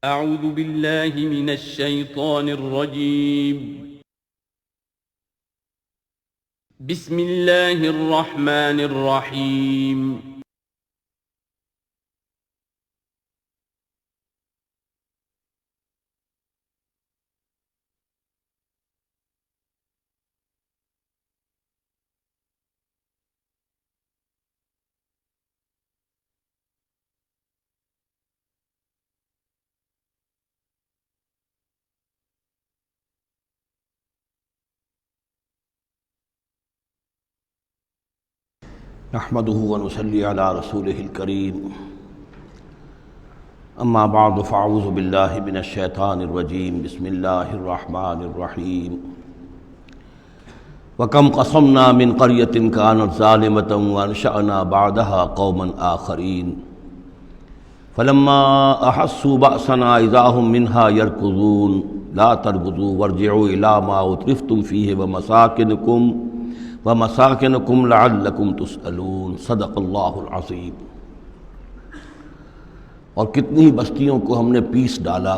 اعوذ باللہ من الشیطان الرجیم بسم اللہ الرحمن الرحیم نحمده ونصلي على رسوله الكريم اما بعد فاعوذ بالله من الشيطان الرجيم بسم الله الرحمن الرحيم وكم قصمنا من قرية كانت ظالمة وانشأنا بعدها قوما آخرين فلما أحسوا بأسنا إذا هم منها يركضون لا تركضوا وارجعوا إلى ما أترفتم فيه ومساكنكم لعلكم تسألون صدق اللہ العظیم۔ اور کتنی بستیوں کو ہم نے پیس ڈالا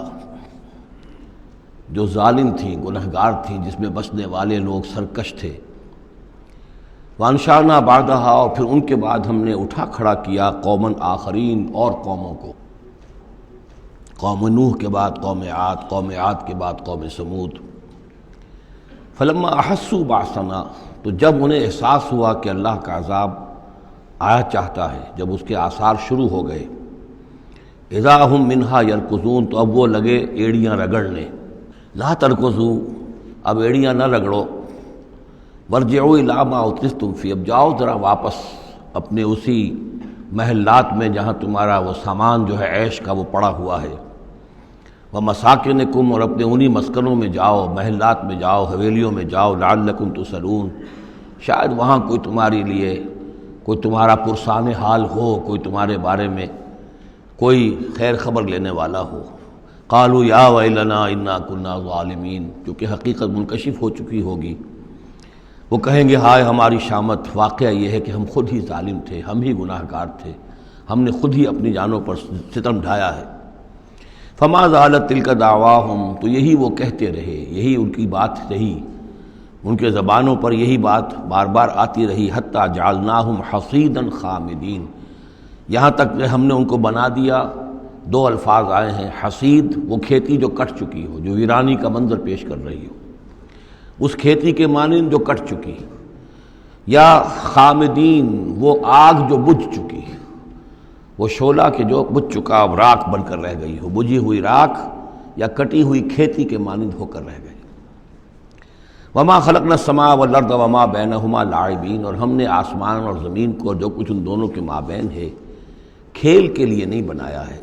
جو ظالم تھیں، گنہگار تھیں، جس میں بسنے والے لوگ سرکش تھے۔ وانشأنا بعدها، اور پھر ان کے بعد ہم نے اٹھا کھڑا کیا قومن آخرین، اور قوموں کو، قوم نوح کے بعد قوم عاد، قوم عاد کے بعد قوم سمود۔ فلما احسوا باسنا، تو جب انہیں احساس ہوا کہ اللہ کا عذاب آیا چاہتا ہے، جب اس کے آثار شروع ہو گئے، اذا ہم منہا یرکضون، تو اب وہ لگے ایڑیاں رگڑنے۔ لا ترکضوا، اب ایڑیاں نہ رگڑو، وارجعوا الی ما اترفتم فیہ، اب جاؤ ذرا واپس اپنے اسی محلات میں جہاں تمہارا وہ سامان جو ہے عیش کا وہ پڑا ہوا ہے، ومساکنکم، اور اپنے انہی مسکنوں میں جاؤ، محلات میں جاؤ، حویلیوں میں جاؤ، لعلکم تسألون، شاید وہاں کوئی تمہارے لیے، کوئی تمہارا پرسان حال ہو، کوئی تمہارے بارے میں کوئی خیر خبر لینے والا ہو۔ قالوا یا ویلنا انا کنا ظالمین، کیونکہ حقیقت منکشف ہو چکی ہوگی، وہ کہیں گے ہائے ہماری شامت، واقعہ یہ ہے کہ ہم خود ہی ظالم تھے، ہم ہی گناہ گار تھے، ہم نے خود ہی اپنی جانوں پر ستم ڈھایا ہے۔ فما زالت تلک دعواہم، تو یہی وہ کہتے رہے، یہی ان کی بات رہی، ان کے زبانوں پر یہی بات بار بار آتی رہی، حتی جعلناہم حصیدا خامدین، یہاں تک کہ ہم نے ان کو بنا دیا۔ دو الفاظ آئے ہیں، حصید وہ کھیتی جو کٹ چکی ہو، جو ویرانی کا منظر پیش کر رہی ہو، اس کھیتی کے مانند جو کٹ چکی، یا خامدین وہ آگ جو بجھ چکی، وہ شعلہ کہ جو بجھ چکا اب راکھ بن کر رہ گئی ہو، بجھی ہوئی راکھ یا کٹی ہوئی کھیتی کے مانند ہو کر رہ گئی۔ وما خلقنا السماء والارض وما بینہما لاعبین، اور ہم نے آسمان اور زمین کو جو کچھ ان دونوں کے مابین ہے کھیل کے لیے نہیں بنایا ہے۔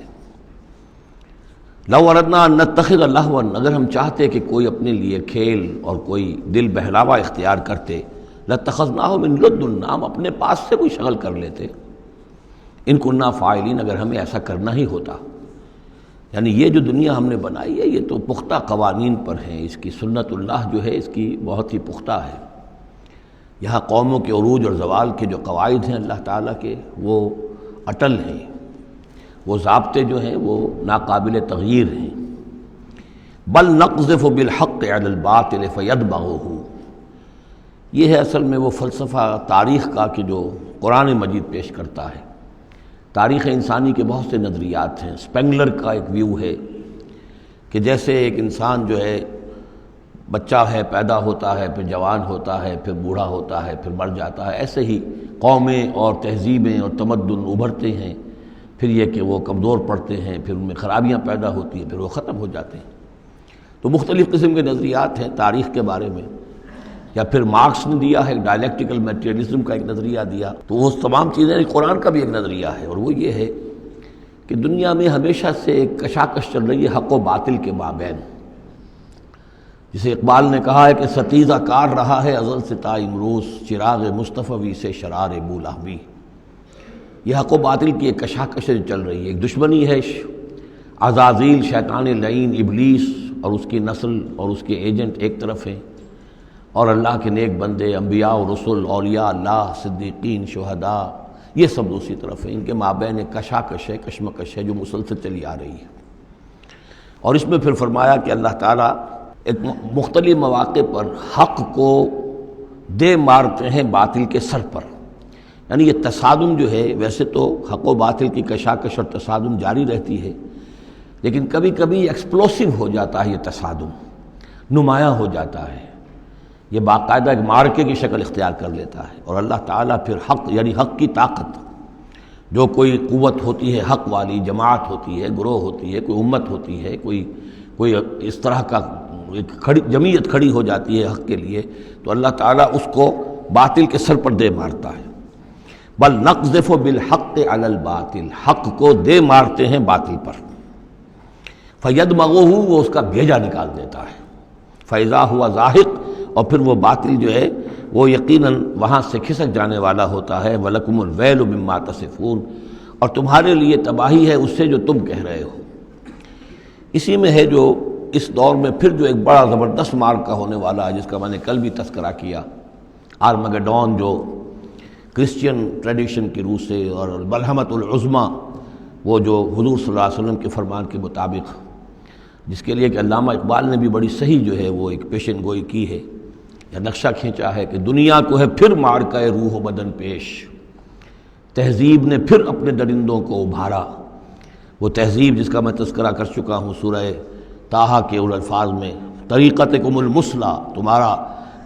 لو اردنا ان نتخذ لہوا، اگر ہم چاہتے کہ کوئی اپنے لیے کھیل اور کوئی دل بہلاوا اختیار کرتے، لاتخذناہ من لدنا، ہم اپنے پاس سے کوئی شغل کر لیتے، ان کننا فاعلین، اگر ہمیں ایسا کرنا ہی ہوتا۔ یعنی یہ جو دنیا ہم نے بنائی ہے یہ تو پختہ قوانین پر ہے، اس کی سنت اللہ جو ہے اس کی بہت ہی پختہ ہے۔ یہاں قوموں کے عروج اور زوال کے جو قواعد ہیں اللہ تعالیٰ کے، وہ اٹل ہیں، وہ ضابطے جو ہیں وہ ناقابل تغییر ہیں۔ بل نقذف بالحق علی الباطل فیدمغہ، یہ ہے اصل میں وہ فلسفہ تاریخ کا کہ جو قرآن مجید پیش کرتا ہے۔ تاریخ انسانی کے بہت سے نظریات ہیں۔ اسپینگلر کا ایک ویو ہے کہ جیسے ایک انسان جو ہے بچہ ہے، پیدا ہوتا ہے، پھر جوان ہوتا ہے، پھر بوڑھا ہوتا ہے، پھر مر جاتا ہے، ایسے ہی قومیں اور تہذیبیں اور تمدن ابھرتے ہیں، پھر یہ کہ وہ کمزور پڑتے ہیں، پھر ان میں خرابیاں پیدا ہوتی ہیں، پھر وہ ختم ہو جاتے ہیں۔ تو مختلف قسم کے نظریات ہیں تاریخ کے بارے میں، یا پھر مارکس نے دیا ہے ڈائلیکٹیکل میٹیریلزم کا ایک نظریہ دیا، تو وہ تمام چیزیں قرآن کا بھی ایک نظریہ ہے، اور وہ یہ ہے کہ دنیا میں ہمیشہ سے ایک کشاکش چل رہی ہے حق و باطل کے مابین، جسے اقبال نے کہا ہے کہ ستیزہ کار رہا ہے ازل سے تا امروز، چراغ مصطفی سے شرار بولہوی۔ یہ حق و باطل کی ایک کشاکش چل رہی ہے، ایک دشمنی ہے، عزازیل شیطان لعین ابلیس اور اس کی نسل اور اس کے ایجنٹ ایک طرف ہیں، اور اللہ کے نیک بندے، انبیاء و رسل، اولیاء اللہ، صدیقین، شہداء، یہ سب دوسری طرف ہیں۔ ان کے مابین ایک کشاکش ہے، کشمکش ہے جو مسلسل چلی آ رہی ہے۔ اور اس میں پھر فرمایا کہ اللہ تعالیٰ ایک مختلف مواقع پر حق کو دے مارتے ہیں باطل کے سر پر. یعنی یہ تصادم جو ہے، ویسے تو حق و باطل کی کشاکش اور تصادم جاری رہتی ہے، لیکن کبھی کبھی ایکسپلوسو ہو جاتا ہے، یہ تصادم نمایاں ہو جاتا ہے، یہ باقاعدہ ایک مارکے کی شکل اختیار کر لیتا ہے. اور اللہ تعالیٰ پھر حق یعنی حق کی طاقت، جو کوئی قوت ہوتی ہے حق والی، جماعت ہوتی ہے، گروہ ہوتی ہے، کوئی امت ہوتی ہے، کوئی اس طرح کا ایک جمعیت کھڑی ہو جاتی ہے حق کے لیے، تو اللہ تعالیٰ اس کو باطل کے سر پر دے مارتا ہے. بل نقذف بالحق علی الباطل، حق کو دے مارتے ہیں باطل پر. فیدمغہ، وہ اس کا بھیجا نکال دیتا ہے. فاذا ہوا زاہق، اور پھر وہ باطل جو ہے وہ یقیناً وہاں سے کھسک جانے والا ہوتا ہے. وَلَكُمُ الْوَيْلُ مِمَّا تَصِفُونَ، اور تمہارے لیے تباہی ہے اس سے جو تم کہہ رہے ہو. اسی میں ہے جو اس دور میں پھر جو ایک بڑا زبردست مارکہ ہونے والا ہے، جس کا میں نے کل بھی تذکرہ کیا، آرمگڈون، جو کرسچین ٹریڈیشن کی روح سے، اور ملحمۃ العظمیٰ، وہ جو حضور صلی اللہ علیہ وسلم کے فرمان کے مطابق، جس کے لیے کہ علامہ اقبال نے بھی بڑی صحیح جو ہے وہ ایک پیشن گوئی کی ہے یا نقشہ کھینچا ہے کہ دنیا کو ہے پھر مارکہ روح و بدن پیش، تہذیب نے پھر اپنے درندوں کو ابھارا. وہ تہذیب جس کا میں تذکرہ کر چکا ہوں سورہ طٰہٰ کے ان الفاظ میں، طریقتکم المثلیٰ، تمہارا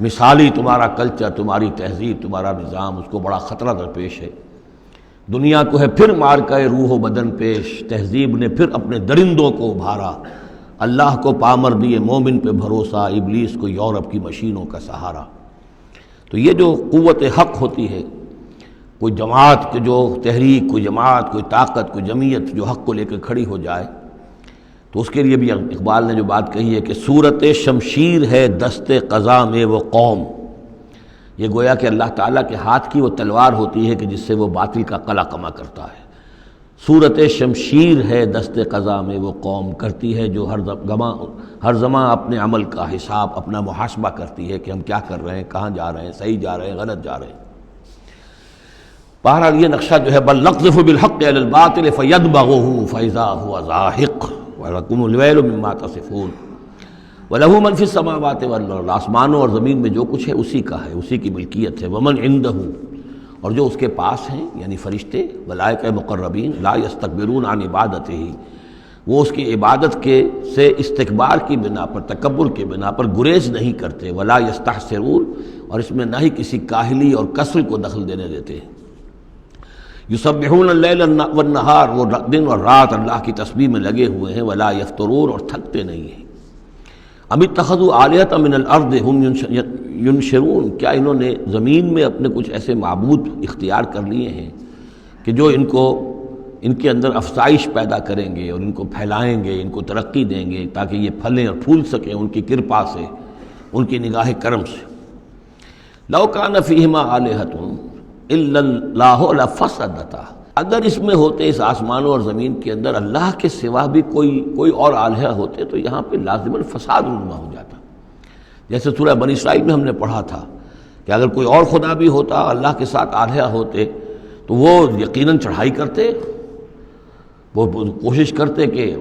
مثالی تمہارا کلچر، تمہاری تہذیب، تمہارا نظام، اس کو بڑا خطرہ درپیش ہے. دنیا کو ہے پھر مارکہ روح و بدن پیش، تہذیب نے پھر اپنے درندوں کو ابھارا. اللہ کو پامر دیے مومن پہ بھروسہ، ابلیس کو یورپ کی مشینوں کا سہارا. تو یہ جو قوت حق ہوتی ہے، کوئی جماعت کے جو تحریک، کوئی جماعت، کوئی طاقت، کوئی جمعیت جو حق کو لے کے کھڑی ہو جائے، تو اس کے لیے بھی اقبال نے جو بات کہی ہے کہ صورت شمشیر ہے دست قضا میں وہ قوم. یہ گویا کہ اللہ تعالیٰ کے ہاتھ کی وہ تلوار ہوتی ہے کہ جس سے وہ باطل کا قلع کما کرتا ہے. صورت شمشیر ہے دست قضا میں وہ قوم، کرتی ہے جو ہر زمان اپنے عمل کا حساب، اپنا محاسبہ کرتی ہے کہ ہم کیا کر رہے ہیں، کہاں جا رہے ہیں، صحیح جا رہے ہیں، غلط جا رہے ہیں. بہرحال یہ نقشہ جو ہے بل نقذف بالحق علی الباطل فیدمغہ فاذا هو زاہق وَلَكُمُ الْوَيْلُ مِمَّا تَصِفُونَ وَلَهُ مَنْ فِي السَّمَاوَاتِ وَالْأَرْضِ، آسمانوں اور زمین میں جو کچھ ہے اسی کا ہے، اسی کی ملکیت ہے. وَمَنْ عِندَهُ، اور جو اس کے پاس ہیں یعنی فرشتے، ملائکہ مقربین، لا يستكبرون عن عبادتہ، وہ اس کی عبادت کے سے استکبار کی بنا پر، تکبر کی بنا پر گریز نہیں کرتے. وَلَا يَسْتَحْسِرُونَ، اور اس میں نہ ہی کسی کاہلی اور کسل کو دخل دینے دیتے ہیں. یسبحون اللیل والنہار، وہ دن اور رات اللہ کی تسبیح میں لگے ہوئے ہیں. ولا یفترون، اور تھکتے نہیں ہیں. ام اتخذوا آلہۃ من الارض ہم ینشرون، کیا انہوں نے زمین میں اپنے کچھ ایسے معبود اختیار کر لیے ہیں کہ جو ان کے اندر افزائش پیدا کریں گے اور ان کو پھیلائیں گے، ان کو ترقی دیں گے تاکہ یہ پھلیں اور پھول سکیں ان کی کرپا سے، ان کی نگاہ کرم سے. لو کان فیہما آلہۃ الا اللہ لفسدتا، اگر اس میں ہوتے، اس آسمانوں اور زمین کے اندر اللہ کے سوا بھی کوئی اور آلہہ ہوتے تو یہاں پہ لازماً فساد رونما ہو جاتا. جیسے سورہ بنی اسرائیل میں ہم نے پڑھا تھا کہ اگر کوئی اور خدا بھی ہوتا، اللہ کے ساتھ آلہہ ہوتے، تو وہ یقیناً چڑھائی کرتے، وہ کوشش کرتے کہ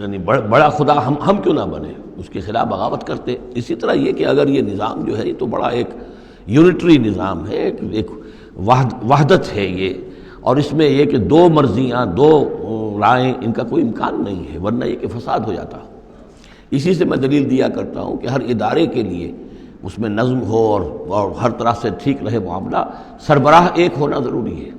یعنی بڑا خدا ہم کیوں نہ بنے، اس کے خلاف بغاوت کرتے. اسی طرح یہ کہ اگر یہ نظام جو ہے یہ تو بڑا ایک یونٹری نظام ہے، ایک وحدت ہے یہ، اور اس میں یہ کہ دو مرضیاں، دو رائیں، ان کا کوئی امکان نہیں ہے، ورنہ یہ کہ فساد ہو جاتا. اسی سے میں دلیل دیا کرتا ہوں کہ ہر ادارے کے لیے اس میں نظم ہو اور ہر طرح سے ٹھیک رہے معاملہ، سربراہ ایک ہونا ضروری ہے.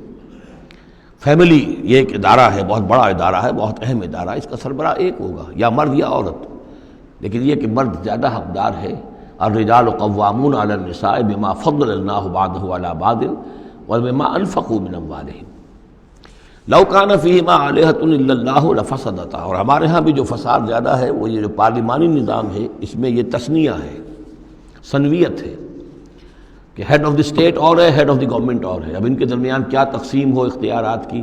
فیملی یہ ایک ادارہ ہے، بہت بڑا ادارہ ہے، بہت اہم ادارہ ہے، اس کا سربراہ ایک ہوگا، یا مرد یا عورت. لیکن یہ کہ مرد زیادہ حقدار ہے. الرجال قوامون علی النساء بما فضل اللہ بعضهم علی بعض وبما انفقوا من اموالهم لو کان فیہما آلہۃ الا اللہ لفسدتا. اور ہمارے ہاں بھی جو فساد زیادہ ہے وہ یہ جو پارلیمانی نظام ہے، اس میں یہ تثنیہ ہے، ثنویت ہے کہ ہیڈ آف دی اسٹیٹ اور ہے، ہیڈ آف دی گورنمنٹ اور ہے. اب ان کے درمیان کیا تقسیم ہو اختیارات کی،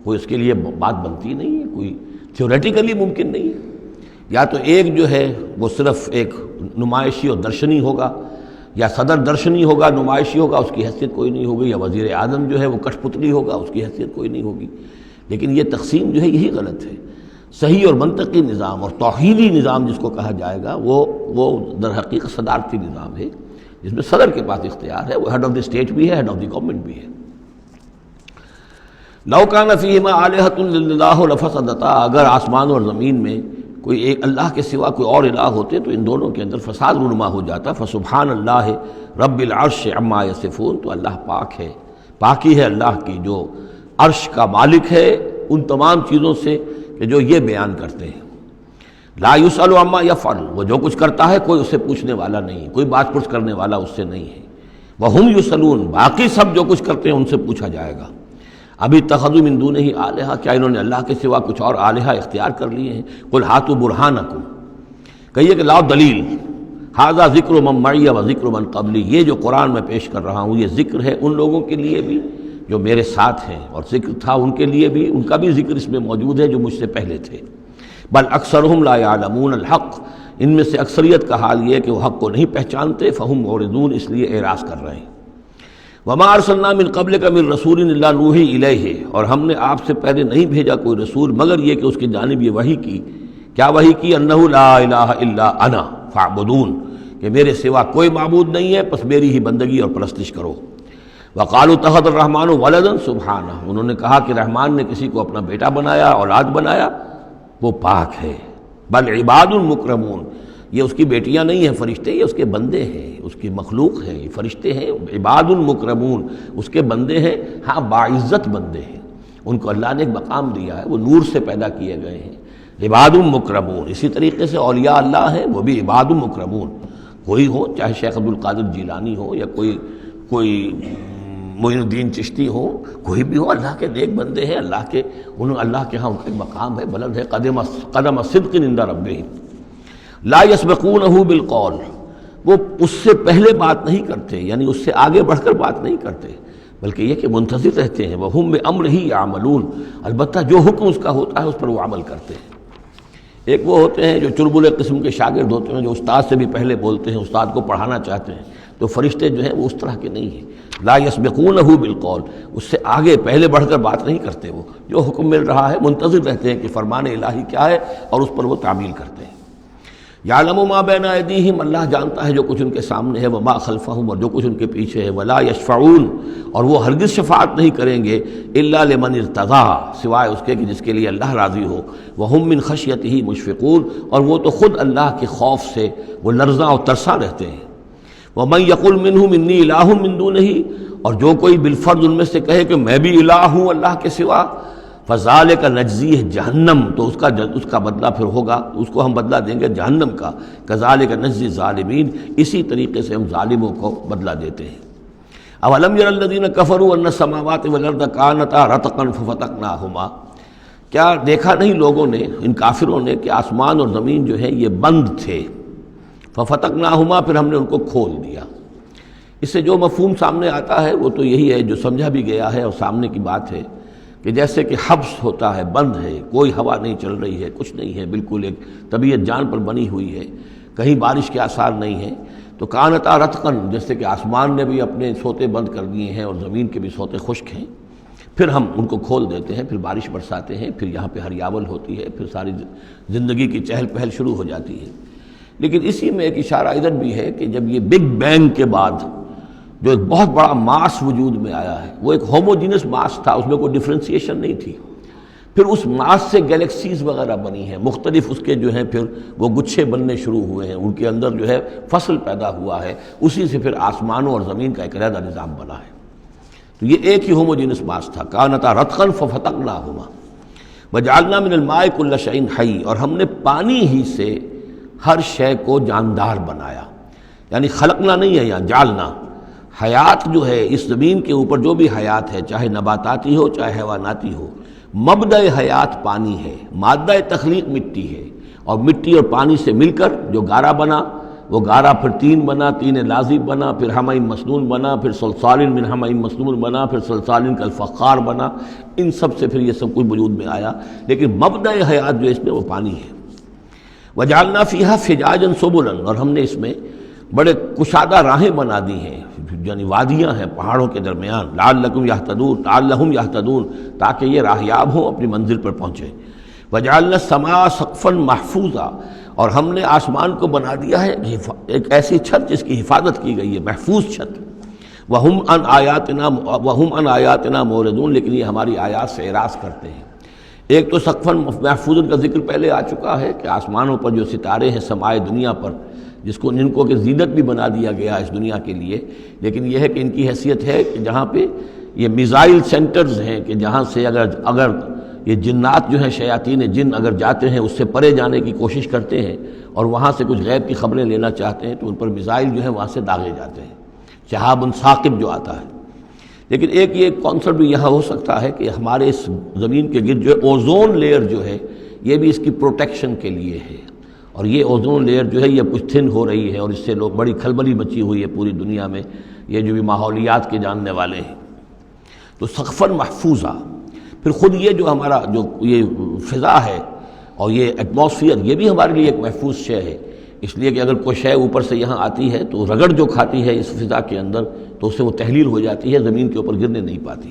کوئی اس کے لیے بات بنتی نہیں ہے، کوئی تھیوریٹیکلی ممکن نہیں ہے. یا تو ایک جو ہے وہ صرف ایک نمائشی اور درشنی ہوگا، یا صدر درشنی ہوگا، نمائشی ہوگا، اس کی حیثیت کوئی نہیں ہوگی، یا وزیر اعظم جو ہے وہ کٹھ پتلی ہوگا، اس کی حیثیت کوئی نہیں ہوگی. لیکن یہ تقسیم جو ہے یہی غلط ہے. صحیح اور منطقی نظام اور توحیدی نظام جس کو کہا جائے گا وہ در حقیقت صدارتی نظام ہے، جس میں صدر کے پاس اختیار ہے، وہ ہیڈ آف دی اسٹیٹ بھی ہے، ہیڈ آف دی گورنمنٹ بھی ہے۔ لو کان فیہما آلہۃ الا اللہ لفسدتا، اگر آسمان اور زمین میں کوئی ایک اللہ کے سوا کوئی اور الہ ہوتے تو ان دونوں کے اندر فساد رونما ہو جاتا۔ فسبحان اللہ رب العرش عما یصفون، تو اللہ پاک ہے، پاکی ہے اللہ کی جو عرش کا مالک ہے ان تمام چیزوں سے کہ جو یہ بیان کرتے ہیں۔ لا یسأل عما یفعل، وہ جو کچھ کرتا ہے کوئی اس سے پوچھنے والا نہیں، کوئی بات پرس کرنے والا اس سے نہیں ہے۔ وہم یسألون، باقی سب جو کچھ کرتے ہیں ان سے پوچھا جائے گا۔ ابھی اتخذوا من دونہ آلہہ، کیا انہوں نے اللہ کے سوا کچھ اور آلہہ اختیار کر لیے ہیں؟ قل ہاتوا برہانکم، کہیے کہ لاؤ دلیل۔ ھذا ذکر من معی و ذکر من قبلی، یہ جو قرآن میں پیش کر رہا ہوں یہ ذکر ہے ان لوگوں کے لیے بھی جو میرے ساتھ ہیں، اور ذکر تھا ان کے لیے بھی، ان کا بھی ذکر اس میں موجود ہے جو مجھ سے پہلے تھے۔ بل اکثرہم لا یعلمون الحق، ان میں سے اکثریت کا حال یہ ہے کہ وہ حق کو نہیں پہچانتے، فہم معرضون، اس لیے اعراض کر رہے ہیں۔ وما ارسلنا من قبلک من رسول الا نوحی الیہ، اور ہم نے آپ سے پہلے نہیں بھیجا کوئی رسول مگر یہ کہ اس کی جانب یہ وحی کی، کیا وحی کی؟ انہ لا الہ الا انا فاعبدون، کہ میرے سوا کوئی معبود نہیں ہے بس میری ہی بندگی اور پرستش کرو۔ وقالوا اتخذ الرحمن ولدا سبحانہ، انہوں نے کہا کہ رحمان نے کسی کو اپنا بیٹا بنایا، اولاد بنایا، وہ پاک ہے۔ بل عباد مکرمون، یہ اس کی بیٹیاں نہیں ہیں فرشتے، یہ اس کے بندے ہیں، اس کی مخلوق ہیں، یہ فرشتے ہیں، عباد مکرمون، اس کے بندے ہیں، ہاں باعزت بندے ہیں، ان کو اللہ نے ایک مقام دیا ہے، وہ نور سے پیدا کیے گئے ہیں، عباد مکرمون۔ اسی طریقے سے اولیاء اللہ ہیں وہ بھی عباد مکرمون، کوئی ہو چاہے شیخ عبد القادر جیلانی ہو یا کوئی معین الدین چشتی ہو، کوئی بھی ہو، اللہ کے نیک بندے ہیں، اللہ کے ہاں ان کا ایک مقام ہے، بلند ہے، قدم صدق عند ربہم۔ لا یسبقونہ بالقول، وہ اس سے پہلے بات نہیں کرتے، یعنی اس سے آگے بڑھ کر بات نہیں کرتے، بلکہ یہ کہ منتظر رہتے ہیں، وہم بامرہ یعملون، البتہ جو حکم اس کا ہوتا ہے اس پر وہ عمل کرتے ہیں۔ ایک وہ ہوتے ہیں جو چربلے قسم کے شاگرد ہوتے ہیں، جو استاد سے بھی پہلے بولتے ہیں، استاد کو پڑھانا چاہتے ہیں، تو فرشتے جو ہیں وہ اس طرح کے نہیں ہیں۔ لا یسبقونہ بالقول، اس سے آگے پہلے بڑھ کر بات نہیں کرتے، وہ جو حکم مل رہا ہے منتظر رہتے ہیں کہ فرمان الہی کیا ہے اور اس پر وہ تعمیل کرتے ہیں۔ یعلم ما بین ایدیہم، اللہ جانتا ہے جو کچھ ان کے سامنے ہے، وما خلفہم، اور جو کچھ ان کے پیچھے ہے، ولا یشفعون، اور وہ ہرگز شفاعت نہیں کریں گے، الا لمن ارتضی، سوائے اس کے کہ جس کے لیے اللہ راضی ہو، وہم من خشیتہ مشفقون، اور وہ تو خود اللہ کے خوف سے وہ لرزاں اور ترساں رہتے ہیں۔ ومن یقل منہم انی الہ من دونہ، اور جو کوئی بالفرض ان میں سے کہے کہ میں بھی الہ ہوں اللہ کے سوا، فذالک نجزیہ جہنم، تو اس کا بدلہ پھر ہوگا، اس کو ہم بدلہ دیں گے جہنم کا، کذالک نجزی الظالمین، اسی طریقے سے ہم ظالموں کو بدلہ دیتے ہیں۔ اولم یر الذین کفروا ان السماوات والارض کانتا رتقا ففتقناہما، کیا دیکھا نہیں لوگوں نے، ان کافروں نے، کہ آسمان اور زمین جو ہے یہ بند تھے، ففتقناہما، پھر ہم نے ان کو کھول دیا۔ اس سے جو مفہوم سامنے آتا ہے وہ تو یہی ہے جو سمجھا بھی گیا ہے اور سامنے کی بات ہے، کہ جیسے کہ حبس ہوتا ہے، بند ہے، کوئی ہوا نہیں چل رہی ہے، کچھ نہیں ہے، بالکل ایک طبیعت جان پر بنی ہوئی ہے، کہیں بارش کے آثار نہیں ہیں، تو کانتا رتقن، جیسے کہ آسمان نے بھی اپنے سوتے بند کر دیے ہیں اور زمین کے بھی سوتے خشک ہیں، پھر ہم ان کو کھول دیتے ہیں، پھر بارش برساتے ہیں، پھر یہاں پہ ہریاول ہوتی ہے، پھر ساری زندگی کی چہل پہل شروع ہو جاتی ہے۔ لیکن اسی میں ایک اشارہ ادھر بھی ہے کہ جب یہ بگ بینگ کے بعد جو ایک بہت بڑا ماس وجود میں آیا ہے، وہ ایک ہوموجینس ماس تھا، اس میں کوئی ڈفرینسیشن نہیں تھی، پھر اس ماس سے گیلیکسیز وغیرہ بنی ہیں، مختلف اس کے جو ہیں پھر وہ گچھے بننے شروع ہوئے ہیں، ان کے اندر جو ہے فصل پیدا ہوا ہے، اسی سے پھر آسمانوں اور زمین کا ایک علیحدہ نظام بنا ہے۔ تو یہ ایک ہی ہوموجینس ماس تھا، کانتا رتقا ففتقناہما وجعلنا من الماء کل شیء حی، اور ہم نے پانی ہی سے ہر شے کو جاندار بنایا، یعنی خلقنا نہیں ہے یہاں، جعلنا۔ حیات جو ہے اس زمین کے اوپر جو بھی حیات ہے، چاہے نباتاتی ہو چاہے حیواناتی ہو، مبدأ حیات پانی ہے، مادہ تخلیق مٹی ہے، اور مٹی اور پانی سے مل کر جو گارا بنا، وہ گارا پھر تین بنا، تین لازب بنا، پھر حمأ مسنون بنا، پھر صلصال من حمأ مسنون بنا، پھر صلصال کالفخار بنا، ان سب سے پھر یہ سب کچھ وجود میں آیا، لیکن مبدأ حیات جو اس میں وہ پانی ہے۔ وجعلنا فیہا فجاجا سبلا، اور ہم نے اس میں بڑے کشادہ راہیں بنا دی ہیں، یعنی وادیاں ہیں پہاڑوں کے درمیان، لعلکم یہتدون، لعلہم یہتدون، تاکہ یہ راہیاب ہوں، اپنی منزل پر پہنچے۔ وجعلنا السماء سقفا محفوظا، اور ہم نے آسمان کو بنا دیا ہے ایک ایسی چھت جس کی حفاظت کی گئی ہے، محفوظ چھت۔ وَهُمْ عَنْ آیاتنا مُعْرِضُونَ، لیکن یہ ہماری آیات سے اعراض کرتے ہیں۔ ایک تو سقفاً محفوظ کا ذکر پہلے آ چکا ہے کہ آسمانوں پر جو ستارے ہیں سمائے دنیا پر، جن کو کہ زینت بھی بنا دیا گیا اس دنیا کے لیے، لیکن یہ ہے کہ ان کی حیثیت ہے کہ جہاں پہ یہ میزائل سینٹرز ہیں کہ جہاں سے اگر یہ جنات جو ہیں شیاطین جن اگر جاتے ہیں اس سے پرے جانے کی کوشش کرتے ہیں اور وہاں سے کچھ غیب کی خبریں لینا چاہتے ہیں تو ان پر میزائل جو ہیں وہاں سے داغے جاتے ہیں، شہاب ثاقب جو آتا ہے۔ لیکن ایک یہ کانسیپٹ بھی یہاں ہو سکتا ہے کہ ہمارے اس زمین کے گرد جو ہے اوزون لیئر جو ہے یہ بھی اس کی پروٹیکشن کے لیے ہے، اور یہ اوزون لیئر جو ہے یہ کچھ تھن ہو رہی ہے اور اس سے لوگ بڑی کھلبلی مچی ہوئی ہے پوری دنیا میں، یہ جو بھی ماحولیات کے جاننے والے ہیں۔ تو سقفاً محفوظہ، پھر خود یہ جو ہمارا جو یہ فضا ہے اور یہ ایٹماسفیئر یہ بھی ہمارے لیے ایک محفوظ شے ہے، اس لیے کہ اگر کوئی شے اوپر سے یہاں آتی ہے تو رگڑ جو کھاتی ہے اس فضا کے اندر تو اس سے وہ تحلیل ہو جاتی ہے، زمین کے اوپر گرنے نہیں پاتی۔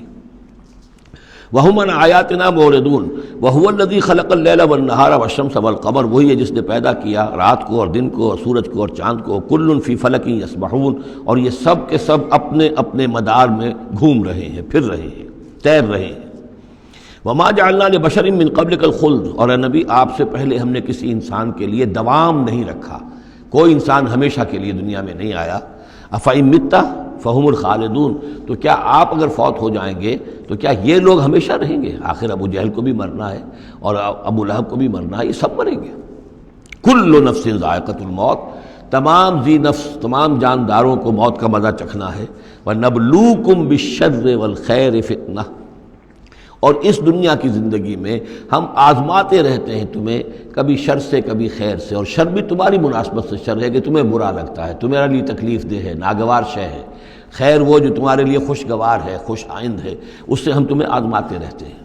وَهُمْ عَنْ آیَاتِنَا مُعْرِضُونَ وَهُوَ الَّذِي خَلَقَ اللَّيْلَ وَالنَّهَارَ وَالشَّمْسَ وَالْقَمَرَ، وہی ہے جس نے پیدا کیا رات کو اور دن کو اور سورج کو اور چاند کو، كُلٌّ فِي فَلَكٍ يَسْبَحُونَ، اور یہ سب کے سب اپنے اپنے مدار میں گھوم رہے ہیں، پھر رہے ہیں، تیر رہے ہیں۔ وَمَا جَعَلْنَا لِبَشَرٍ مِّن قَبْلِكَ الْخُلْدَ، اور اے نبی آپ سے پہلے ہم نے کسی انسان کے لیے دوام نہیں رکھا، کوئی انسان ہمیشہ کے لیے دنیا میں نہیں آیا۔ أَفَإِن مِتَّ فَهُمُ الْخَالِدُونَ، تو کیا آپ اگر فوت ہو جائیں گے تو کیا یہ لوگ ہمیشہ رہیں گے؟ آخر ابو جہل کو بھی مرنا ہے اور ابو لہب کو بھی مرنا ہے، یہ سب مریں گے۔ كُلُّ نَفْسٍ ذَائِقَةُ الْمَوْتِ، تمام ذی نفس تمام جانداروں کو موت کا مزہ چکھنا ہے۔ وَنَبْلُوكُمْ بِالشَّرِّ وَالْخَيْرِ فِتْنَةً، اور اس دنیا کی زندگی میں ہم آزماتے رہتے ہیں تمہیں کبھی شر سے کبھی خیر سے، اور شر بھی تمہاری مناسبت سے شر ہے کہ تمہیں برا لگتا ہے، تمہارے لیے تکلیف دہ ہے، ناگوار شے ہے، خیر وہ جو تمہارے لیے خوشگوار ہے، خوش آئند ہے، اس سے ہم تمہیں آزماتے رہتے ہیں۔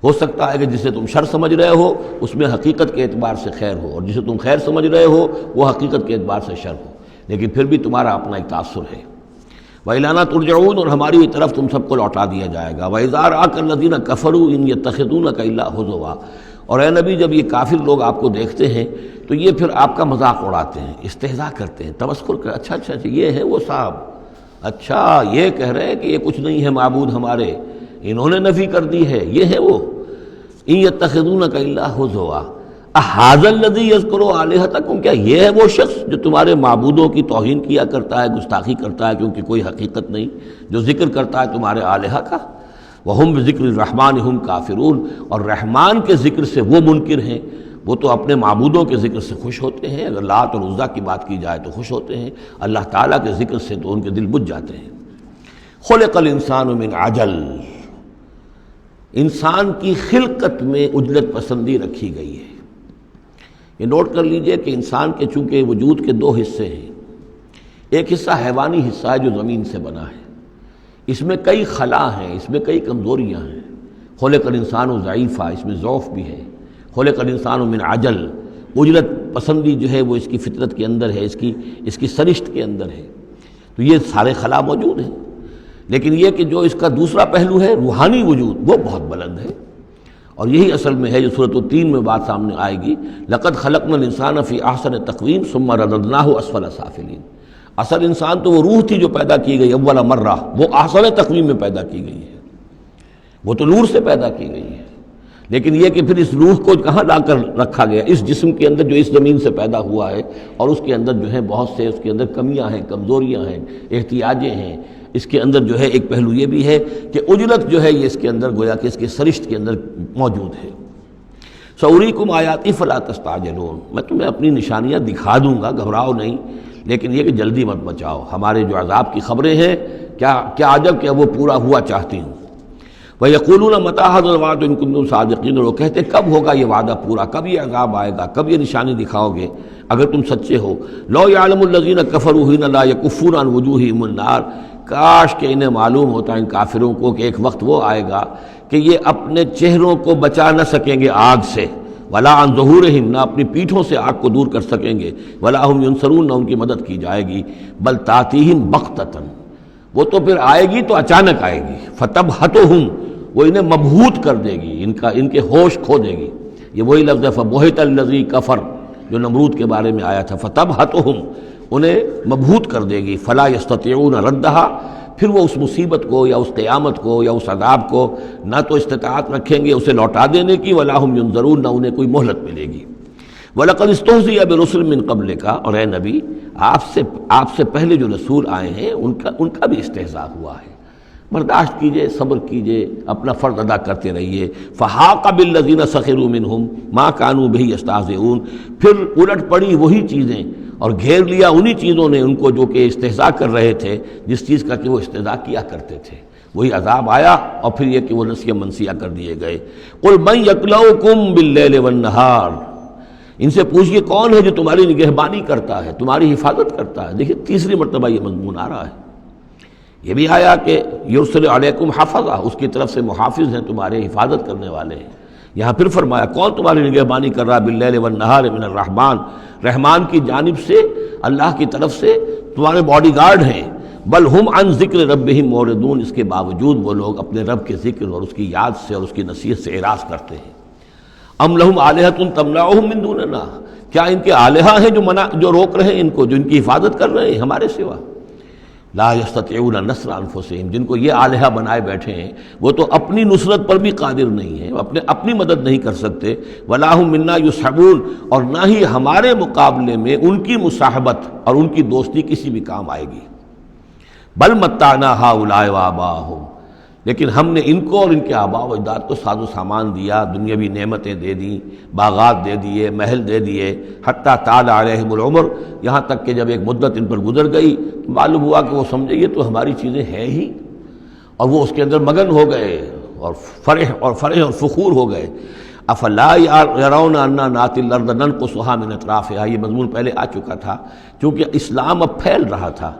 ہو سکتا ہے کہ جسے تم شر سمجھ رہے ہو اس میں حقیقت کے اعتبار سے خیر ہو، اور جسے تم خیر سمجھ رہے ہو وہ حقیقت کے اعتبار سے شر ہو، لیکن پھر بھی تمہارا اپنا ایک تاثر ہے۔ وَإِلَيْنَا تُرْجَعُونَ، اور ہماری طرف تم سب کو لوٹا دیا جائے گا۔ وَإِذَا رَآكَ الَّذِينَ كَفَرُوا إِن يَتَّخِذُونَكَ إِلَّا هُزُوًا، اور اے نبی جب یہ کافر لوگ آپ کو دیکھتے ہیں تو یہ پھر آپ کا مذاق اڑاتے ہیں، استہزاء کرتے ہیں، تمسخر کرتے ہیں، اچھا یہ ہے وہ صاحب، اچھا یہ کہہ رہے ہیں کہ یہ کچھ نہیں ہے معبود ہمارے، انہوں نے نفی کر دی ہے، یہ ہے وہ۔ إِن يَتَّخِذُونَكَ إِلَّا هُزُوًا أَهَٰذَا الَّذِي يَذْكُرُ آلِهَتَكُمْ، کیا یہ ہے وہ شخص جو تمہارے معبودوں کی توہین کیا کرتا ہے، گستاخی کرتا ہے کیونکہ کوئی حقیقت نہیں، جو ذکر کرتا ہے تمہارے آلہہ کا۔ وَهُمْ بِذِكْرِ الرَّحْمَٰنِ هُمْ كَافِرُونَ، اور رحمان کے ذکر سے وہ منکر ہیں، وہ تو اپنے معبودوں کے ذکر سے خوش ہوتے ہیں، اگر لات اور عزیٰ کی بات کی جائے تو خوش ہوتے ہیں، اللہ تعالیٰ کے ذکر سے تو ان کے دل بجھ جاتے ہیں۔ خُلِقَ الْإِنسَانُ مِنْ عَجَلٍ، انسان کی خلقت میں عجلت پسندی رکھی گئی ہے۔ یہ نوٹ کر لیجئے کہ انسان کے چونکہ وجود کے دو حصے ہیں، ایک حصہ حیوانی حصہ ہے جو زمین سے بنا ہے، اس میں کئی خلا ہیں، اس میں کئی کمزوریاں ہیں۔ خلق الانسان ضعیفا، اس میں ضعف بھی ہے۔ خلق الانسان من عجل، عجلت پسندی جو ہے وہ اس کی فطرت کے اندر ہے، اس کی سرشت کے اندر ہے، تو یہ سارے خلا موجود ہیں۔ لیکن یہ کہ جو اس کا دوسرا پہلو ہے روحانی وجود، وہ بہت بلند ہے، اور یہی اصل میں ہے جو سورۃ التین میں بات سامنے آئے گی، لقد خلقنا الانسان فی احسن تقویم ثم رددناہ اسفل سافلین۔ اصل انسان تو وہ روح تھی جو پیدا کی گئی اول مرہ، وہ احسن تقویم میں پیدا کی گئی ہے، وہ تو نور سے پیدا کی گئی ہے، لیکن یہ کہ پھر اس روح کو کہاں لا کر رکھا گیا، اس جسم کے اندر جو اس زمین سے پیدا ہوا ہے، اور اس کے اندر جو ہے بہت سے اس کے اندر کمیاں ہیں، کمزوریاں ہیں، احتیاجیں ہیں۔ اس کے اندر جو ہے ایک پہلو یہ بھی ہے کہ عجلت جو ہے یہ اس کے اندر گویا کہ اس کے سرشت کے اندر موجود ہے۔ سأریکم آیاتی فلا تستعجلون، میں تمہیں اپنی نشانیاں دکھا دوں گا، گھبراؤ نہیں، لیکن یہ کہ جلدی مت بچاؤ، ہمارے جو عذاب کی خبریں ہیں کیا عجب کہ وہ پورا ہوا چاہتی ہوں۔ وَيَقُولُونَ مَتَىٰ هَٰذَا الْوَعْدُ إِن كُنتُمْ صَادِقِينَ، اور وہ کہتے کب ہوگا یہ وعدہ پورا، کب یہ عذاب آئے گا، کب یہ نشانی دکھاؤ گے اگر تم سچے ہو۔ لَوْ يَعْلَمُ الَّذِينَ كَفَرُوا حِينَ لَا يَكُفُّونَ عَنْ وُجُوهِهِمُ النَّارَ، کاش کہ انہیں معلوم ہوتا ان کافروں کو کہ ایک وقت وہ آئے گا کہ یہ اپنے چہروں کو بچا نہ سکیں گے آگ سے، وَلَا عَنْ ظُهُورِهِمْ، نہ اپنی پیٹھوں سے آگ کو دور کر سکیں گے، وَلَا هُمْ يُنصَرُونَ، نہ ان کی مدد کی جائے گی، بل تَأْتِيهِمْ بَغْتَةً، وہ تو پھر آئے گی تو اچانک آئے گی، فَتَبْهَتُهُمْ، وہ انہیں مبہوت کر دے گی، ان کے ہوش کھو دے گی۔ یہ وہی لفظ ہے فبہت الذی کفر جو نمرود کے بارے میں آیا تھا، فتبہتہم انہیں مبہوت کر دے گی، فلا یستطیعون ردہا پھر وہ اس مصیبت کو یا اس قیامت کو یا اس عذاب کو نہ تو استطاعت رکھیں گے اسے لوٹا دینے کی، ولا ہم ینظرون نہ انہیں کوئی مہلت ملے گی۔ وَلَقَدِ اسْتُهْزِئَ بِرُسُلٍ مِّن قَبْلِكَ، اور اے نبی آپ سے پہلے جو رسول آئے ہیں ان کا بھی استہزاء ہوا ہے، برداشت کیجئے، صبر کیجئے، اپنا فرض ادا کرتے رہیے۔ فَحَاقَ بِالَّذِينَ سَخِرُوا مِنْهُمْ مَا كَانُوا بِهِ يَسْتَهْزِئُونَ پھر الٹ پڑی وہی چیزیں اور گھیر لیا انہی چیزوں نے ان کو جو کہ استہزاء کر رہے تھے، جس چیز کا کہ وہ استہزاء کیا کرتے تھے، وہی عذاب آیا اور پھر یہ کہ وہ نسیہ منسیہ کر دیے گئے۔ قُلْ مَن يَكْلَؤُكُم بِاللَّيْلِ وَالنَّهَارِ ان سے پوچھئے کون ہے جو تمہاری نگہبانی کرتا ہے، تمہاری حفاظت کرتا ہے۔ دیکھیے تیسری مرتبہ یہ مضمون آ رہا ہے، یہ بھی آیا کہ یرسل علیکم حفظہ، اس کی طرف سے محافظ ہیں، تمہارے حفاظت کرنے والے ہیں۔ یہاں پھر فرمایا کون تمہاری نگہبانی کر رہا ہے، باللیل والنہار من الرحمن، رحمان کی جانب سے، اللہ کی طرف سے تمہارے باڈی گارڈ ہیں۔ بل ہم عن ذکر ربہم موردون، اس کے باوجود وہ لوگ اپنے رب کے ذکر اور اس کی یاد سے اور اس کی نصیحت سے اعراض کرتے ہیں۔ ام لہم آلہۃ تمنعہم من دوننا، کیا ان کے آلہہ ہیں جو روک رہے ہیں ان کو، جو ان کی حفاظت کر رہے ہیں ہمارے سوا؟ لا یستطیعون نصر انفسہم، جن کو یہ آلہہ بنائے بیٹھے ہیں وہ تو اپنی نصرت پر بھی قادر نہیں ہیں، اپنی مدد نہیں کر سکتے۔ ولا ہم منا یصحبون، اور نہ ہی ہمارے مقابلے میں ان کی مصاحبت اور ان کی دوستی کسی بھی کام آئے گی۔ بل متعنا ہؤلاء وآباءہم، لیکن ہم نے ان کو اور ان کے آباء و اجداد کو ساز و سامان دیا، دنیاوی نعمتیں دے دیں، باغات دے دیے، محل دے دیے، حتیٰ طال علیہم العمر، یہاں تک کہ جب ایک مدت ان پر گزر گئی معلوم ہوا کہ وہ سمجھے یہ تو ہماری چیزیں ہیں ہی، اور وہ اس کے اندر مگن ہو گئے اور فرح اور فخور ہو گئے۔ افلا یرون انا ناتی الارض ننقصها من اطرافها، یہ مضمون پہلے آ چکا تھا، چونکہ اسلام اب پھیل رہا تھا،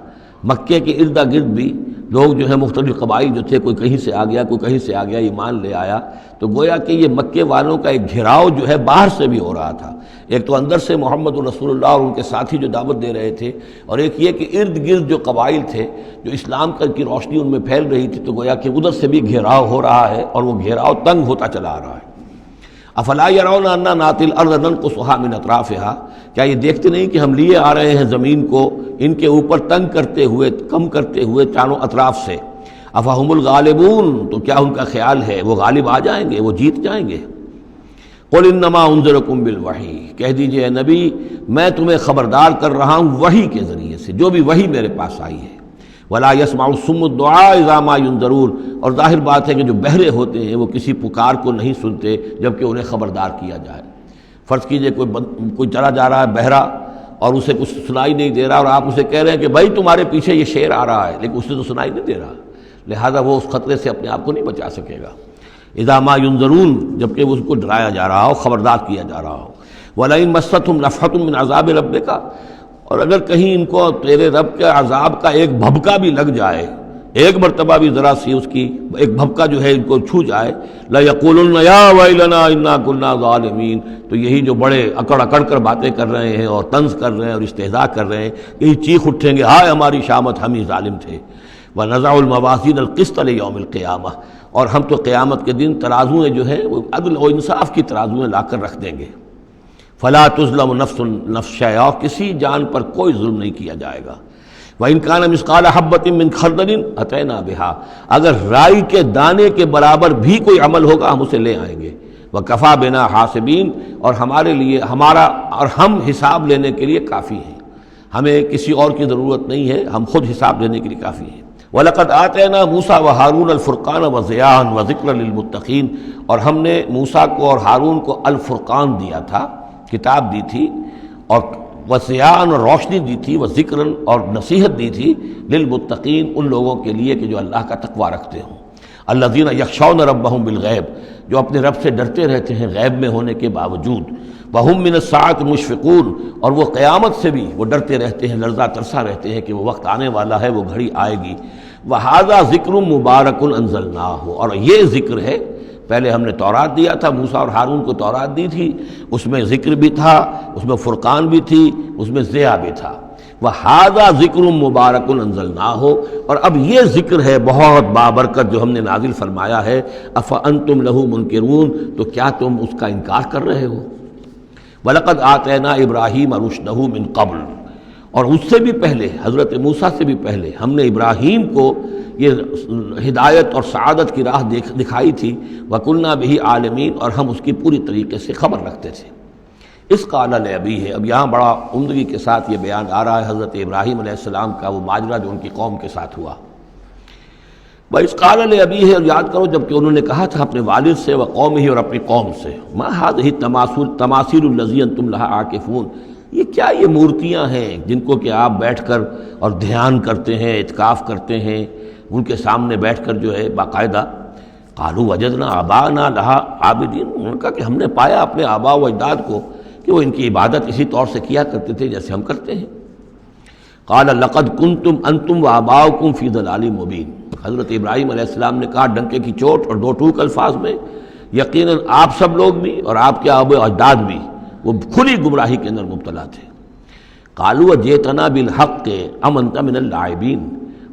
مکے کے ارد گرد بھی لوگ جو ہے مختلف قبائل جو تھے، کوئی کہیں سے آ گیا کوئی کہیں سے آ گیا، ایمان لے آیا، تو گویا کہ یہ مکے والوں کا ایک گھیراؤ جو ہے باہر سے بھی ہو رہا تھا، ایک تو اندر سے محمد رسول اللہ اور ان کے ساتھی جو دعوت دے رہے تھے، اور ایک یہ کہ ارد گرد جو قبائل تھے جو اسلام کی روشنی ان میں پھیل رہی تھی، تو گویا کہ ادھر سے بھی گھیراؤ ہو رہا ہے اور وہ گھیراؤ تنگ ہوتا چلا آ رہا ہے۔ افلا یرون انا ناتی الارض ننقصها من اطرافها، کیا یہ دیکھتے نہیں کہ ہم لیے آ رہے ہیں زمین کو ان کے اوپر تنگ کرتے ہوئے، کم کرتے ہوئے چاروں اطراف سے۔ افہم الغالبون، تو کیا ان کا خیال ہے وہ غالب آ جائیں گے، وہ جیت جائیں گے؟ قل انما انذرکم بالوحی، کہہ دیجئے اے نبی میں تمہیں خبردار کر رہا ہوں وحی کے ذریعے سے، جو بھی وحی میرے پاس آئی ہے۔ ولا يسمع الصم الدعاء اذا ما ينذرون، اور ظاہر بات ہے کہ جو بہرے ہوتے ہیں وہ کسی پکار کو نہیں سنتے جبکہ انہیں خبردار کیا جائے۔ فرض کیجئے کوئی چلا جا رہا ہے بہرا اور اسے کچھ سنائی نہیں دے رہا، اور آپ اسے کہہ رہے ہیں کہ بھائی تمہارے پیچھے یہ شیر آ رہا ہے، لیکن اسے تو سنائی نہیں دے رہا، لہذا وہ اس خطرے سے اپنے آپ کو نہیں بچا سکے گا۔ اذا ما ينذرون، جبکہ اس کو ڈرایا جا رہا ہو، خبردار کیا جا رہا ہو۔ ولئن مستهم نفحة من عذاب ربک، اور اگر کہیں ان کو تیرے رب کے عذاب کا ایک بھبکا بھی لگ جائے، ایک مرتبہ بھی ذرا سی اس کی ایک بھبکا جو ہے ان کو چھو جائے، لَيَقُولُنَّ يَا وَيْلَنَا إِنَّا كُنَّا ظَالِمِينَ، تو یہی جو بڑے اکڑ اکڑ کر باتیں کر رہے ہیں اور طنز کر رہے ہیں اور استہزاء کر رہے ہیں، یہی چیخ اٹھیں گے ہائے ہماری شامت، ہم ہی ظالم تھے۔ وَنَضَعُ الْمَوَازِينَ الْقِسْطَ لِيَوْمِ الْقِيَامَةِ، اور ہم تو قیامت کے دن ترازویں جو ہیں وہ عدل و انصاف کی ترازویں لا کر رکھ دیں گے۔ فلا تظلم نفس شیئا، کسی جان پر کوئی ظلم نہیں کیا جائے گا۔ وَإِنْ كَانَ مِثْقَالَ حَبَّةٍ مِّنْ خَرْدَلٍ أَتَيْنَا بِهَا، اگر رائی کے دانے کے برابر بھی کوئی عمل ہوگا ہم اسے لے آئیں گے۔ وَكَفَى بِنَا حَاسِبِينَ، اور ہمارے لیے ہم حساب لینے کے لیے کافی ہیں، ہمیں کسی اور کی ضرورت نہیں ہے، ہم خود حساب لینے کے لیے کافی ہیں۔ وَلَقَدْ آتَيْنَا مُوسَىٰ وَهَارُونَ الْفُرْقَانَ وَضِيَاءً وَذِكْرًا لِّلْمُتَّقِينَ، اور ہم نے موسیٰ کو اور ہارون کو الفرقان دیا تھا، کتاب دی تھی، اور وضیاءً اور روشنی دی تھی، وذکراً اور نصیحت دی تھی، للمتقین ان لوگوں کے لیے کہ جو اللہ کا تقوی رکھتے ہوں۔ الذین یخشون ربہم بالغیب، جو اپنے رب سے ڈرتے رہتے ہیں غیب میں ہونے کے باوجود۔ وہم من الساعۃ مشفقون، اور وہ قیامت سے بھی وہ ڈرتے رہتے ہیں، لرزہ ترسا رہتے ہیں کہ وہ وقت آنے والا ہے، وہ گھڑی آئے گی۔ وہذا ذکر مبارک انزلناہ، اور یہ ذکر ہے، پہلے ہم نے تورات دیا تھا، موسیٰ اور ہارون کو تورات دی تھی، اس میں ذکر بھی تھا، اس میں فرقان بھی تھی، اس میں ضیاء بھی تھا۔ وَهَذَا ذِكْرٌ مُبَارَكٌ أَنزَلْنَاهُ، اور اب یہ ذکر ہے بہت بابرکت جو ہم نے نازل فرمایا ہے، أَفَأَنْتُمْ لَهُ مُنْكِرُونَ، تو کیا تم اس کا انکار کر رہے ہو؟ وَلَقَدْ آتَيْنَا إِبْرَاهِيمَ رُشْدَهُ مِنْ قَبْلُ، اور اس سے بھی پہلے، حضرت موسیٰ سے بھی پہلے ہم نے ابراہیم کو یہ ہدایت اور سعادت کی راہ دکھائی تھی، وَكُنَّا بِهِ عَالِمِينَ، اور ہم اس کی پوری طریقے سے خبر رکھتے تھے۔ اس قال لأبیہ، اب یہاں بڑا عمدگی کے ساتھ یہ بیان آ رہا ہے حضرت ابراہیم علیہ السلام کا وہ ماجرا جو ان کی قوم کے ساتھ ہوا۔ وَإِذْ قَالَ لِأَبِيهِ، اور یاد کرو جب کہ انہوں نے کہا تھا اپنے والد سے، وَقَوْمِهِ، اور اپنی قوم سے، مَا هَذِهِ التَّمَاثِيلُ الَّتِي أَنْتُمْ لَهَا عَاكِفُونَ، یہ کیا یہ مورتیاں ہیں جن کو کہ آپ بیٹھ کر اور دھیان کرتے ہیں، اعتکاف کرتے ہیں، ان کے سامنے بیٹھ کر جو ہے باقاعدہ۔ قَالُوا وَجَدْنَا آبَاءَنَا لَهَا عَابِدِينَ، انہوں نے کہا کہ ہم نے پایا اپنے آباء و اجداد کو کہ وہ ان کی عبادت اسی طور سے کیا کرتے تھے جیسے ہم کرتے ہیں۔ قال لقد کنتم انتم وآباؤکم فی ضلال مبین، حضرت ابراہیم علیہ السلام نے کہا ڈنکے کی چوٹ اور دو ٹوک الفاظ میں، یقیناً آپ سب لوگ بھی اور آپ کے آباء و اجداد بھی وہ کھلی گمراہی کے اندر مبتلا تھے۔ قالوا جئتنا بالحق ام انت من اللاعبین،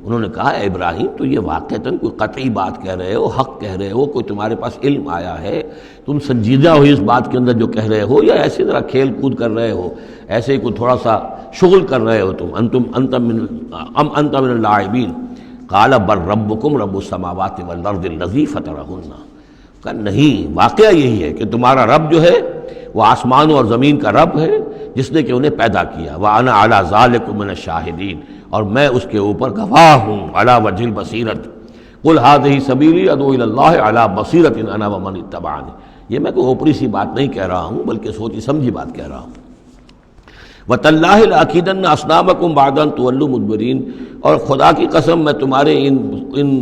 انہوں نے کہا اے ابراہیم تو یہ واقعتاً کوئی قطعی بات کہہ رہے ہو، حق کہہ رہے ہو، کوئی تمہارے پاس علم آیا ہے، تم سنجیدہ ہو اس بات کے اندر جو کہہ رہے ہو، یا ایسی طرح کھیل کود کر رہے ہو، ایسے ہی کوئی تھوڑا سا شغل کر رہے ہو تم؟ انت من اللاعبین۔ قال بل ربکم رب السماوات والارض الذی فطرہن، کہ نہیں، واقعہ یہی ہے کہ تمہارا رب جو ہے وہ آسمانوں اور زمین کا رب ہے جس نے کہ انہیں پیدا کیا، وَأَنَا عَلَىٰ ذَلِكُم مِّنَ الشَّاهِدِينَ، اور میں اس کے اوپر گواہ ہوں، عَلَىٰ وَجْهِ الْبَصِيرَةِ قُلْ هَٰذِهِ سَبِيلِي أَدْعُو إِلَى اللَّهِ عَلَىٰ بَصِيرَةٍ أَنَا وَمَنِ اتَّبَعَنِي، یہ میں کوئی اوپری سی بات نہیں کہہ رہا ہوں بلکہ سوچی سمجھی بات کہہ رہا ہوں۔ وَتَاللَّهِ لَأَكِيدَنَّ أَصْنَامَكُمْ بَعْدَ أَن تُوَلُّوا مُدْبِرِينَ، اور خدا کی قسم میں تمہارے ان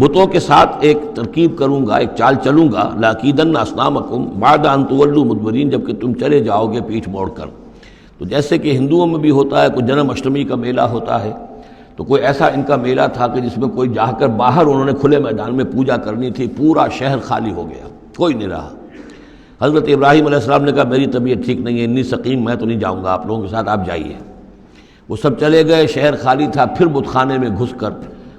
بتوں کے ساتھ ایک ترکیب کروں گا، ایک چال چلوں گا، لَأَكِيدَنَّ أَصْنَامَكُمْ بَعْدَ أَن تُوَلُّوا مُدْبِرِينَ، جب کہ تم چلے جاؤ گے پیٹھ موڑ کر۔ تو جیسے کہ ہندوؤں میں بھی ہوتا ہے، کوئی جنم اشٹمی کا میلہ ہوتا ہے، تو کوئی ایسا ان کا میلہ تھا کہ جس میں کوئی جا کر باہر انہوں نے کھلے میدان میں پوجا کرنی تھی، پورا شہر خالی ہو گیا، کوئی نہیں رہا۔ حضرت ابراہیم علیہ السلام نے کہا میری طبیعت ٹھیک نہیں ہے، اتنی سقیم، میں تو نہیں جاؤں گا آپ لوگوں کے ساتھ، آپ جائیے۔ وہ سب چلے گئے، شہر خالی تھا، پھر بت خانے میں گھس کر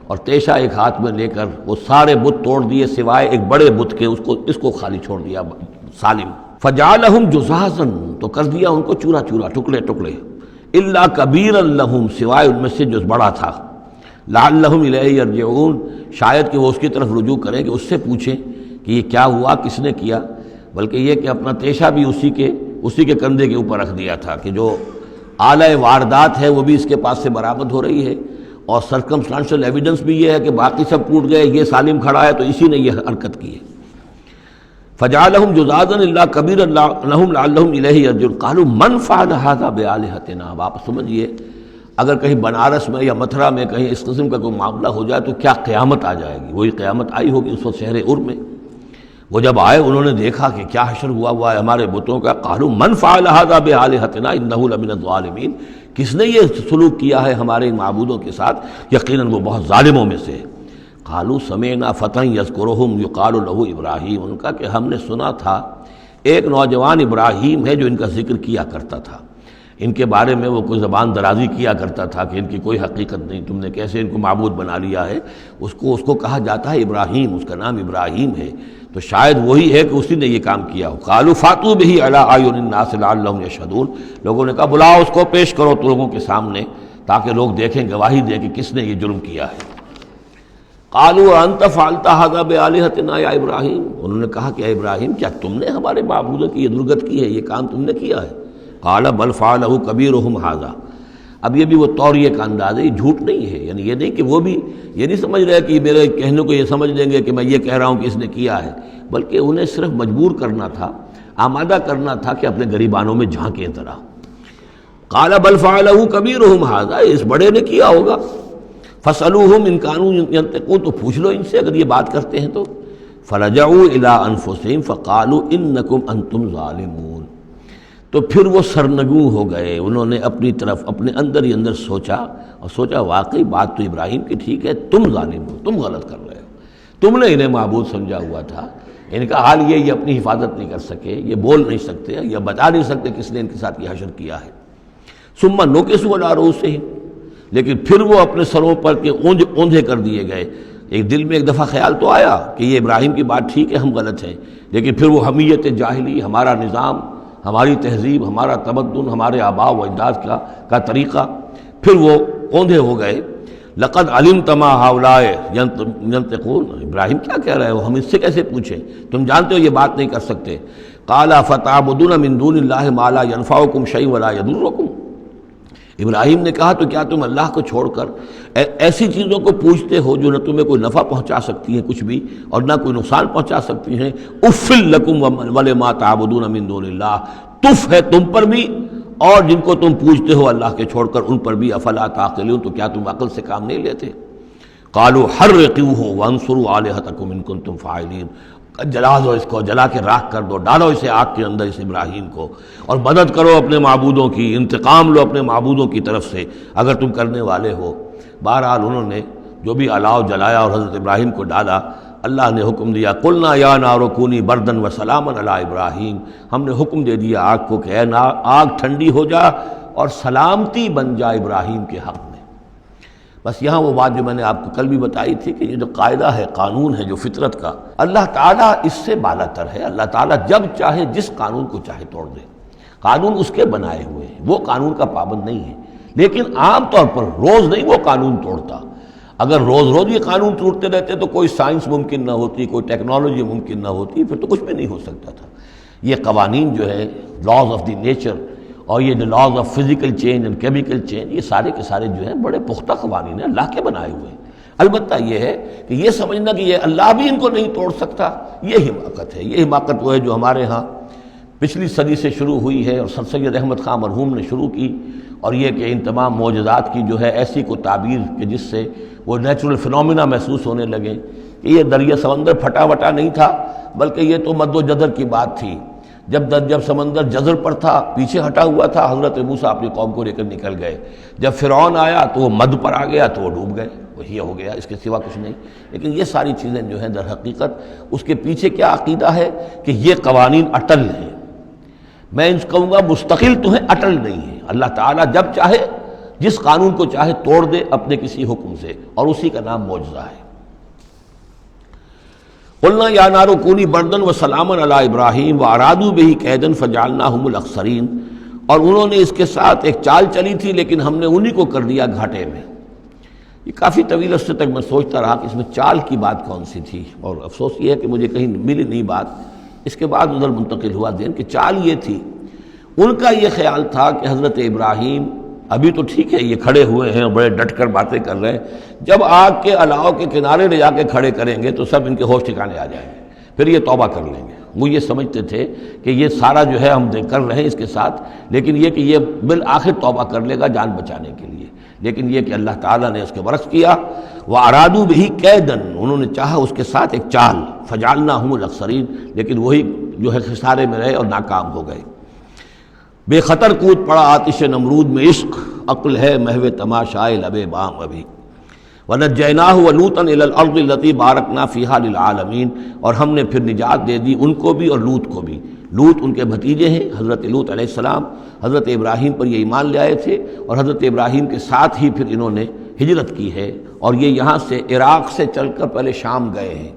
اور تیشہ ایک ہاتھ میں لے کر وہ سارے بت توڑ دیے سوائے ایک بڑے بت کے، اس کو خالی چھوڑ دیا سالم۔ فجعلہم جزازا، تو کر دیا ان کو چورا چورا، ٹکڑے ٹکڑے، الا کبیرا لہم، سوائے ان میں سے جو بڑا تھا، لعلہم الیہ یرجعون، شاید کہ وہ اس کی طرف رجوع کریں، کہ اس سے پوچھیں کہ یہ کیا ہوا، کس نے کیا، بلکہ یہ کہ اپنا تیشہ بھی اسی کے کندھے کے اوپر رکھ دیا تھا کہ جو آلہ واردات ہے وہ بھی اس کے پاس سے برآمد ہو رہی ہے، اور سرکمسٹانشل ایویڈنس بھی یہ ہے کہ باقی سب ٹوٹ گئے، یہ سالم کھڑا ہے تو اسی نے یہ حرکت کی ہے۔ فجعلہم جزازا الا کبیرا لہم لعلہم الیہ یرجعون قالوا من فعل ھذا بآلہتنا، اب آپ سمجھیے اگر کہیں بنارس میں یا متھرا میں کہیں اس قسم کا کوئی معاملہ ہو جائے تو کیا قیامت آ جائے گی، وہی قیامت آئی ہوگی اس وقت شہر ار میں۔ وہ جب آئے انہوں نے دیکھا کہ کیا حشر ہوا ہے ہمارے بتوں کا، قالوا من فعل ھذا بآلہتنا انہ لمن الظالمین، کس نے یہ سلوک کیا ہے ہمارے معبودوں کے ساتھ، یقیناً وہ بہت ظالموں میں سے۔ قالوا سمعنا فتى يذكرهم يقال له ابراہیم، ان کا کہ ہم نے سنا تھا ایک نوجوان ابراہیم ہے جو ان کا ذکر کیا کرتا تھا، ان کے بارے میں وہ کوئی زبان درازی کیا کرتا تھا کہ ان کی کوئی حقیقت نہیں، تم نے کیسے ان کو معبود بنا لیا ہے، اس کو کہا جاتا ہے ابراہیم، اس کا نام ابراہیم ہے، تو شاید وہی ہے کہ اسی نے یہ کام کیا ہو۔ قالوا فاتوا به على اعین الناس لعلهم يشهدون، لوگوں نے کہا بلاؤ اس کو، پیش کرو تو لوگوں کے سامنے تاکہ لوگ دیکھیں، گواہی دیں کہ کس نے یہ جرم کیا ہے۔ قالوا انت فعلت هذا بآلهتنا یا ابراہیم، انہوں نے کہا کہ اے ابراہیم کیا تم نے ہمارے معبودوں کی یہ درگت کی ہے، یہ کام تم نے کیا ہے؟ قال بل فعلہ کبیرہم ھذا، اب یہ بھی وہ توریہ کا انداز ہے، یہ جھوٹ نہیں ہے، یعنی یہ نہیں کہ وہ بھی یہ نہیں سمجھ رہے کہ میرے کہنے کو یہ سمجھ لیں گے کہ میں یہ کہہ رہا ہوں کہ اس نے کیا ہے، بلکہ انہیں صرف مجبور کرنا تھا، آمادہ کرنا تھا کہ اپنے گریبانوں میں جھانکیں ذرا۔ قال بل فعلہ کبیرہم ھذا، اس بڑے نے کیا ہوگا، فاسألوہم ان کانوا ینطقون، تو پوچھ لو ان سے اگر یہ بات کرتے ہیں تو۔ فرجعوا الی انفسہم فقالوا انکم انتم ظالمون، تو پھر وہ سرنگوں ہو گئے، انہوں نے اپنی طرف اپنے اندر ہی اندر سوچا، اور سوچا واقعی بات تو ابراہیم کی ٹھیک ہے، تم ظالم ہو، تم غلط کر رہے ہو، تم نے انہیں معبود سمجھا ہوا تھا۔ ان کا حال یہ اپنی حفاظت نہیں کر سکے، یہ بول نہیں سکتے، یہ بتا نہیں سکتے کس نے ان کے ساتھ یہ حشر کیا ہے۔ ثم نکسوا علی رؤوسہم، لیکن پھر وہ اپنے سروں پر کے اوندھے کر دیے گئے۔ ایک دل میں ایک دفعہ خیال تو آیا کہ یہ ابراہیم کی بات ٹھیک ہے، ہم غلط ہیں، لیکن پھر وہ حمیت جاہلی، ہمارا نظام، ہماری تہذیب، ہمارا تمدن، ہمارے آباء و اجداد کا طریقہ، پھر وہ اوندھے ہو گئے۔ لقد علمت ما ہؤلاء ينطقون، ابراہیم کیا کہہ رہے ہو، ہم اس سے کیسے پوچھیں، تم جانتے ہو یہ بات نہیں کر سکتے۔ قال فتعبدون من دون اللہ ما لا ينفعكم شيئا ولا يضركم، ابراہیم نے کہا تو کیا تم اللہ کو چھوڑ کر ایسی چیزوں کو پوچھتے ہو جو نہ تمہیں کوئی نفع پہنچا سکتی ہیں کچھ بھی، اور نہ کوئی نقصان پہنچا سکتی ہیں؟ اف لکم ولما تعبدون من دون اللہ، تف ہے تم پر بھی اور جن کو تم پوچھتے ہو اللہ کے چھوڑ کر ان پر بھی، افلا تعقلون، تو کیا تم عقل سے کام نہیں لیتے؟ قالوا حرقوه وانصروا آلهتكم ان کنتم فاعلین، جلا دو اس کو، جلا کے راکھ کر دو، ڈالو اسے آگ کے اندر اس ابراہیم کو، اور مدد کرو اپنے معبودوں کی، انتقام لو اپنے معبودوں کی طرف سے اگر تم کرنے والے ہو۔ بہرحال انہوں نے جو بھی الاؤ جلایا اور حضرت ابراہیم کو ڈالا، اللہ نے حکم دیا قلنا یا نار کونی بردن و سلاما علی ابراہیم، ہم نے حکم دے دیا آگ کو کہ اے آگ ٹھنڈی ہو جا اور سلامتی بن جا ابراہیم کے حق میں۔ بس یہاں وہ بات جو میں نے آپ کو کل بھی بتائی تھی کہ یہ جو قاعدہ ہے، قانون ہے جو فطرت کا، اللہ تعالیٰ اس سے بالا تر ہے۔ اللہ تعالیٰ جب چاہے جس قانون کو چاہے توڑ دے، قانون اس کے بنائے ہوئے ہیں، وہ قانون کا پابند نہیں ہے، لیکن عام طور پر روز نہیں وہ قانون توڑتا۔ اگر روز روز یہ قانون ٹوٹتے رہتے تو کوئی سائنس ممکن نہ ہوتی، کوئی ٹیکنالوجی ممکن نہ ہوتی، پھر تو کچھ بھی نہیں ہو سکتا تھا۔ یہ قوانین جو ہے، لاز آف دی نیچر، اور یہ laws of physical change and chemical change, یہ سارے کے سارے جو ہیں بڑے پختہ قوانین ہیں، اللہ کے بنائے ہوئے ہیں۔ البتہ یہ ہے کہ یہ سمجھنا کہ یہ اللہ بھی ان کو نہیں توڑ سکتا، یہ حماقت ہے۔ یہ حماقت وہ ہے جو ہمارے ہاں پچھلی صدی سے شروع ہوئی ہے، اور سر سید احمد خان مرحوم نے شروع کی، اور یہ کہ ان تمام معجزات کی جو ہے ایسی کو تعبیر کہ جس سے وہ نیچرل فنومینا محسوس ہونے لگے کہ یہ دریا سمندر پھٹا وٹا نہیں تھا، بلکہ یہ تو مد و جزر کی بات تھی۔ جب سمندر جزر پر تھا، پیچھے ہٹا ہوا تھا، حضرت موسیٰ اپنی قوم کو لے کر نکل گئے۔ جب فرعون آیا تو وہ مد پر آ گیا تو وہ ڈوب گئے، وہی ہو گیا، اس کے سوا کچھ نہیں۔ لیکن یہ ساری چیزیں جو ہیں در حقیقت اس کے پیچھے کیا عقیدہ ہے کہ یہ قوانین اٹل ہیں۔ میں ان کہوں گا مستقل تو ہیں، اٹل نہیں ہیں۔ اللہ تعالیٰ جب چاہے جس قانون کو چاہے توڑ دے اپنے کسی حکم سے، اور اسی کا نام معجزہ ہے۔ قلنا یا نار کونی بردن و سلاما علی ابراہیم وارادوا بہ کیدا فجعلناہم الاخسرین، اور انہوں نے اس کے ساتھ ایک چال چلی تھی لیکن ہم نے انہی کو کر دیا گھاٹے میں۔ یہ کافی طویل عرصے تک میں سوچتا رہا کہ اس میں چال کی بات کون سی تھی، اور افسوس یہ ہے کہ مجھے کہیں ملی نہیں بات۔ اس کے بعد ادھر منتقل ہوا ذہن کہ چال یہ تھی، ان کا یہ خیال تھا کہ حضرت ابراہیم ابھی تو ٹھیک ہے، یہ کھڑے ہوئے ہیں اور بڑے ڈٹ کر باتیں کر رہے ہیں، جب آگ کے الاؤ کے کنارے لے جا کے کھڑے کریں گے تو سب ان کے ہوش ٹھکانے آ جائیں گے، پھر یہ توبہ کر لیں گے۔ وہ یہ سمجھتے تھے کہ یہ سارا جو ہے ہم کر رہے ہیں اس کے ساتھ، لیکن یہ کہ یہ بالآخر توبہ کر لے گا جان بچانے کے لیے۔ لیکن یہ کہ اللہ تعالیٰ نے اس کے برعکس کیا، وَأَرَادُوا بِهِ كَيْدًا، انہوں نے چاہا اس کے ساتھ ایک چال، فَجَعَلْنَاهُمُ الْأَخْسَرِينَ، لیکن وہی جو ہے خسارے میں رہے اور ناکام ہو گئے۔ بے خطر کود پڑا آتش نمرود میں عشق، عقل ہے محو تماشائے لب بام ابھی۔ وَنَجَّيْنَاهُ وَلُوطًا إِلَى الْأَرْضِ الَّتِي بَارَكْنَا فِيهَا لِلْعَالَمِينَ، اور ہم نے پھر نجات دے دی ان کو بھی اور لوط کو بھی۔ لوط ان کے بھتیجے ہیں، حضرت لوط علیہ السلام حضرت ابراہیم پر یہ ایمان لے آئے تھے، اور حضرت ابراہیم کے ساتھ ہی پھر انہوں نے ہجرت کی ہے، اور یہ یہاں سے عراق سے چل کر پہلے شام گئے ہیں،